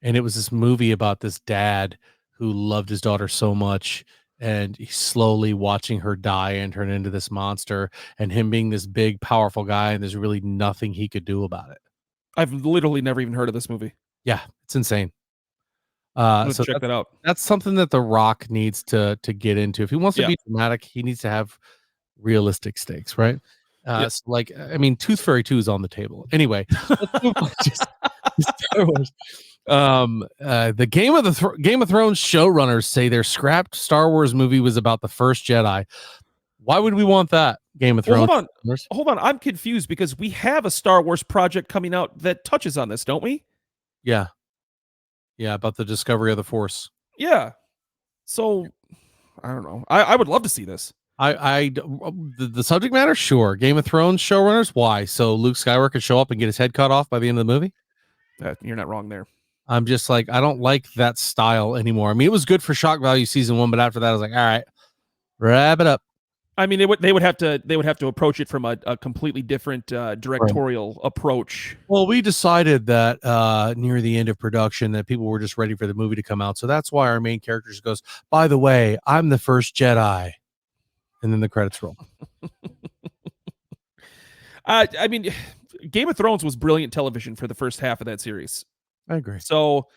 And it was this movie about this dad who loved his daughter so much, and he's slowly watching her die and turn into this monster, and him being this big, powerful guy, and there's really nothing he could do about it. I've literally never even heard of this movie. Yeah, it's insane. So check that out. That's something that The Rock needs to get into. If he wants to be dramatic, he needs to have realistic stakes, right? So like, I mean, Tooth Fairy 2 is on the table. Anyway, Star Wars. The Game of Thrones showrunners say their scrapped Star Wars movie was about the first Jedi. Why would we want that? Game of Thrones. Hold on. I'm confused because we have a Star Wars project coming out that touches on this, don't we? Yeah, about the discovery of the Force. Yeah. So I don't know. I would love to see this. The subject matter, sure. Game of Thrones showrunners, why? So Luke Skywalker could show up and get his head cut off by the end of the movie? You're not wrong there. I'm just like, I don't like that style anymore. I mean, it was good for shock value season 1, but after that, I was like, all right, wrap it up. I mean, they would have to approach it from a completely different directorial approach. Well, we decided that near the end of production that people were just ready for the movie to come out, so that's why our main character just goes, by the way, I'm the first Jedi, and then the credits roll. I mean, Game of Thrones was brilliant television for the first half of that series. I agree. So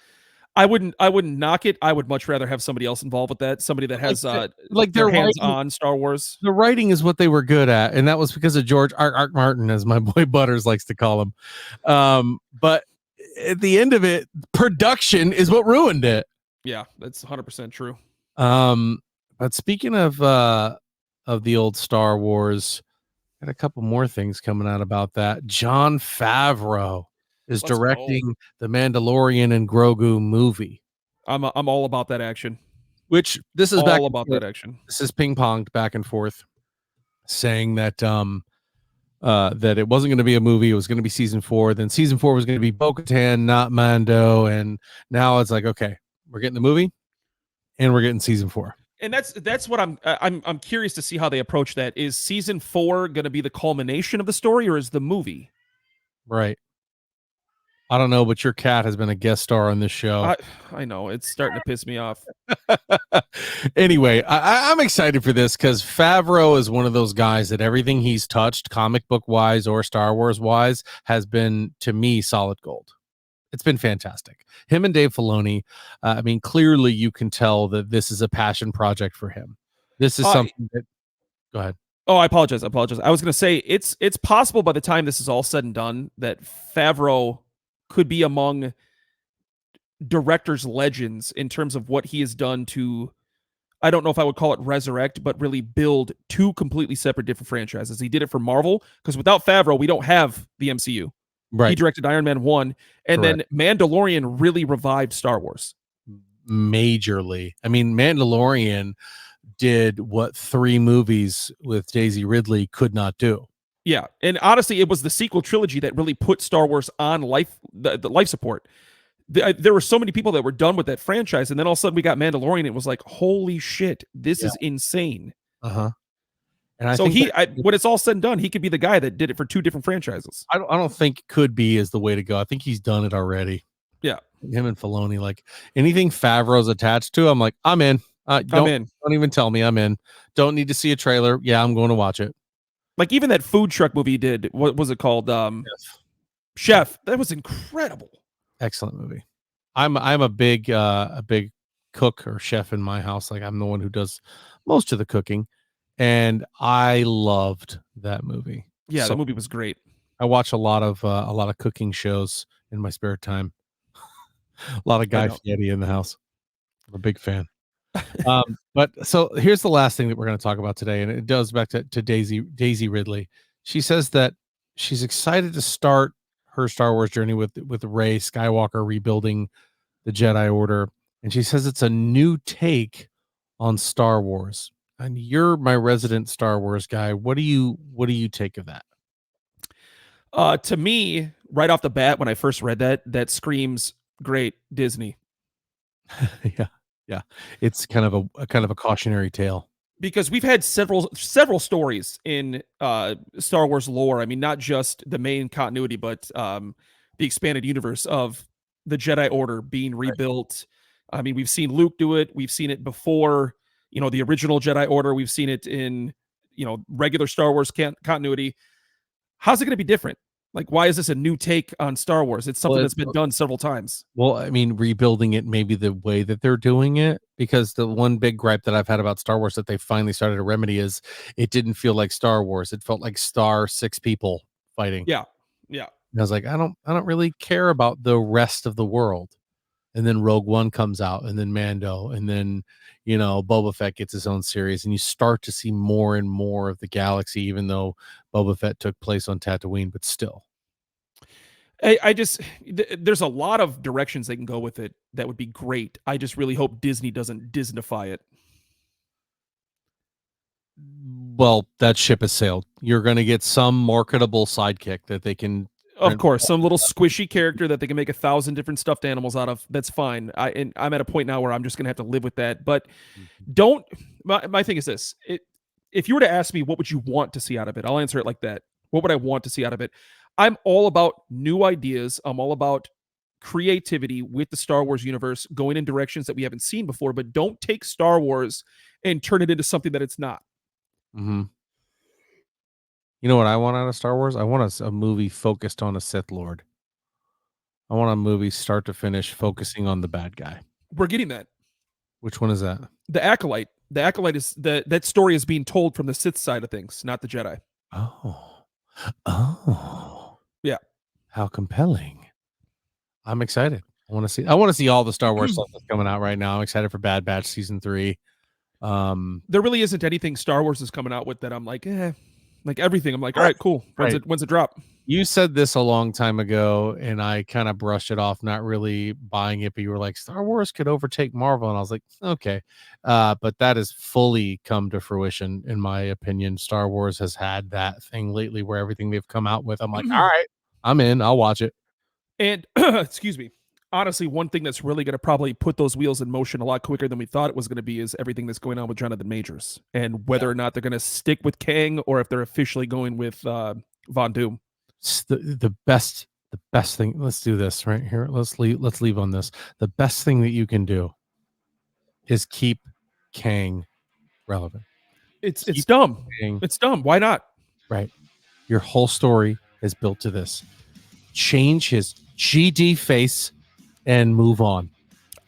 I wouldn't knock it. I would much rather have somebody else involved with that, somebody that Like has like their their hands writing on Star Wars. the writing is what they were good at, and that was because of George R. Martin, as my boy Butters likes to call him. But at the end of it, production is what ruined it. Yeah, that's 100% true. But speaking of the old Star Wars, got a couple more things coming out about that. Jon Favreau is Let's go. directing the Mandalorian and Grogu movie, I'm all about that action. which this is back All and about forth. that action. This is ping ponged back and forth, saying that that it wasn't going to be a movie, it was going to be season 4. Then season 4 was going to be Bo-Katan, not Mando, and now it's like, okay, we're getting the movie, and we're getting season 4. And that's what I'm curious to see how they approach that. Is season 4 going to be the culmination of the story, or is the movie? Right. I don't know, but your cat has been a guest star on this show. I know it's starting to piss me off. Anyway, I'm excited for this because Favreau is one of those guys that everything he's touched, comic book wise or Star Wars wise, has been, to me, solid gold. It's been fantastic. Him and Dave Filoni, I mean, clearly you can tell that this is a passion project for him. This is something that. Go ahead. Oh, I apologize. I was going to say it's possible by the time this is all said and done that Favreau could be among directors' legends in terms of what he has done to, I don't know if I would call it resurrect, but really build 2 completely separate different franchises. He did it for Marvel, because without Favreau, we don't have the MCU. Right. He directed Iron Man 1, and Correct. then Mandalorian really revived Star Wars. Majorly. I mean, Mandalorian did what 3 movies with Daisy Ridley could not do. Yeah, and honestly, it was the sequel trilogy that really put Star Wars on the life support. There were so many people that were done with that franchise, and then all of a sudden we got Mandalorian. And it was like, holy shit, this is insane. Uh-huh. And I So think when it's all said and done, he could be the guy that did it for 2 different franchises. I don't think could be is the way to go. I think he's done it already. Yeah, him and Filoni, like anything Favreau's attached to, I'm like, I'm in. Don't even tell me, I'm in. Don't need to see a trailer. Yeah, I'm going to watch it. Like even that food truck movie he did. What was it called? Chef. That was incredible. Excellent movie. I'm a big cook or chef in my house. Like I'm the one who does most of the cooking, and I loved that movie. Yeah, so that movie was great. I watch a lot of cooking shows in my spare time. A lot of Guy Fieri in the house. I'm a big fan. But so here's the last thing that we're going to talk about today, and it goes back to Daisy Ridley. She says that she's excited to start her Star Wars journey with Rey Skywalker rebuilding the Jedi Order, and she says it's a new take on Star Wars. And you're my resident Star Wars guy. What do you take of that? To me, right off the bat, when I first read that screams great Disney. Yeah. It's kind of a cautionary tale. Because we've had several stories in Star Wars lore. I mean, not just the main continuity, but the expanded universe of the Jedi Order being rebuilt. Right. I mean, we've seen Luke do it. We've seen it before, the original Jedi Order. We've seen it in, regular Star Wars continuity. How's it going to be different? Like, why is this a new take on Star Wars? It's something that's been done several times. Well, I mean, rebuilding it maybe the way that they're doing it, because the one big gripe that I've had about Star Wars that they finally started to remedy is it didn't feel like Star Wars. It felt like 6 people fighting. Yeah. And I was like, I don't really care about the rest of the world. And then Rogue One comes out, and then Mando, and then Boba Fett gets his own series, and you start to see more and more of the galaxy, even though Boba Fett took place on Tatooine, but still. There's a lot of directions they can go with it that would be great. I just really hope Disney doesn't Disneyfy it. Well, that ship has sailed. You're going to get some marketable sidekick that they can. Of course, some little squishy character that they can make 1,000 different stuffed animals out of. That's fine. I'm at a point now where I'm just going to have to live with that. But my thing is this. If you were to ask me what would you want to see out of it, I'll answer it like that. What would I want to see out of it? I'm all about new ideas. I'm all about creativity with the Star Wars universe, going in directions that we haven't seen before, but don't take Star Wars and turn it into something that it's not. Mm-hmm. You know what I want out of Star Wars? I want a movie focused on a Sith Lord. I want a movie start to finish focusing on the bad guy. We're getting that. Which one is that? The Acolyte. The Acolyte is that story is being told from the Sith side of things, not the Jedi. Oh. Yeah. How compelling. I'm excited. I want to see all the Star Wars stuff that's coming out right now. I'm excited for Bad Batch season 3. There really isn't anything Star Wars is coming out with that I'm like, like everything. I'm like, all right, cool. When's it drop? You said this a long time ago, and I kind of brushed it off, not really buying it, but you were like, Star Wars could overtake Marvel. And I was like, okay. But that has fully come to fruition, in my opinion. Star Wars has had that thing lately where everything they've come out with, I'm like, all right, I'm in. I'll watch it. And excuse me. Honestly, one thing that's really going to probably put those wheels in motion a lot quicker than we thought it was going to be is everything that's going on with Jonathan Majors and whether or not they're going to stick with Kang or if they're officially going with Von Doom. The best thing. Let's do this right here. Let's leave on this. The best thing that you can do is keep Kang relevant. It's dumb. Kang. It's dumb. Why not? Right. Your whole story is built to this. Change his GD face and move on.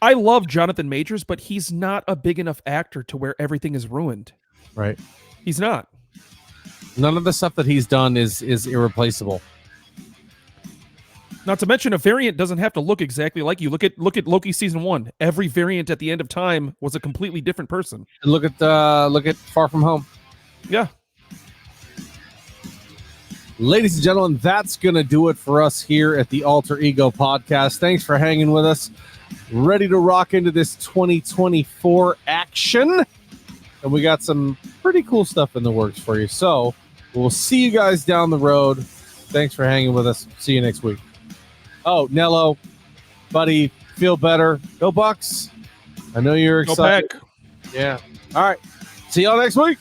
I love Jonathan Majors, but he's not a big enough actor to where everything is ruined. Right. He's not. None of the stuff that he's done is irreplaceable. Not to mention, a variant doesn't have to look exactly like you. Look at Loki season 1. Every variant at the end of time was a completely different person. And look at Far From Home. Yeah. Ladies and gentlemen, that's going to do it for us here at the Alter Ego Podcast. Thanks for hanging with us. Ready to rock into this 2024 action. And we got some pretty cool stuff in the works for you. So we'll see you guys down the road. Thanks for hanging with us. See you next week. Oh, Nello, buddy, feel better. Go Bucks. I know you're excited. Go Pack. Yeah. All right. See y'all next week.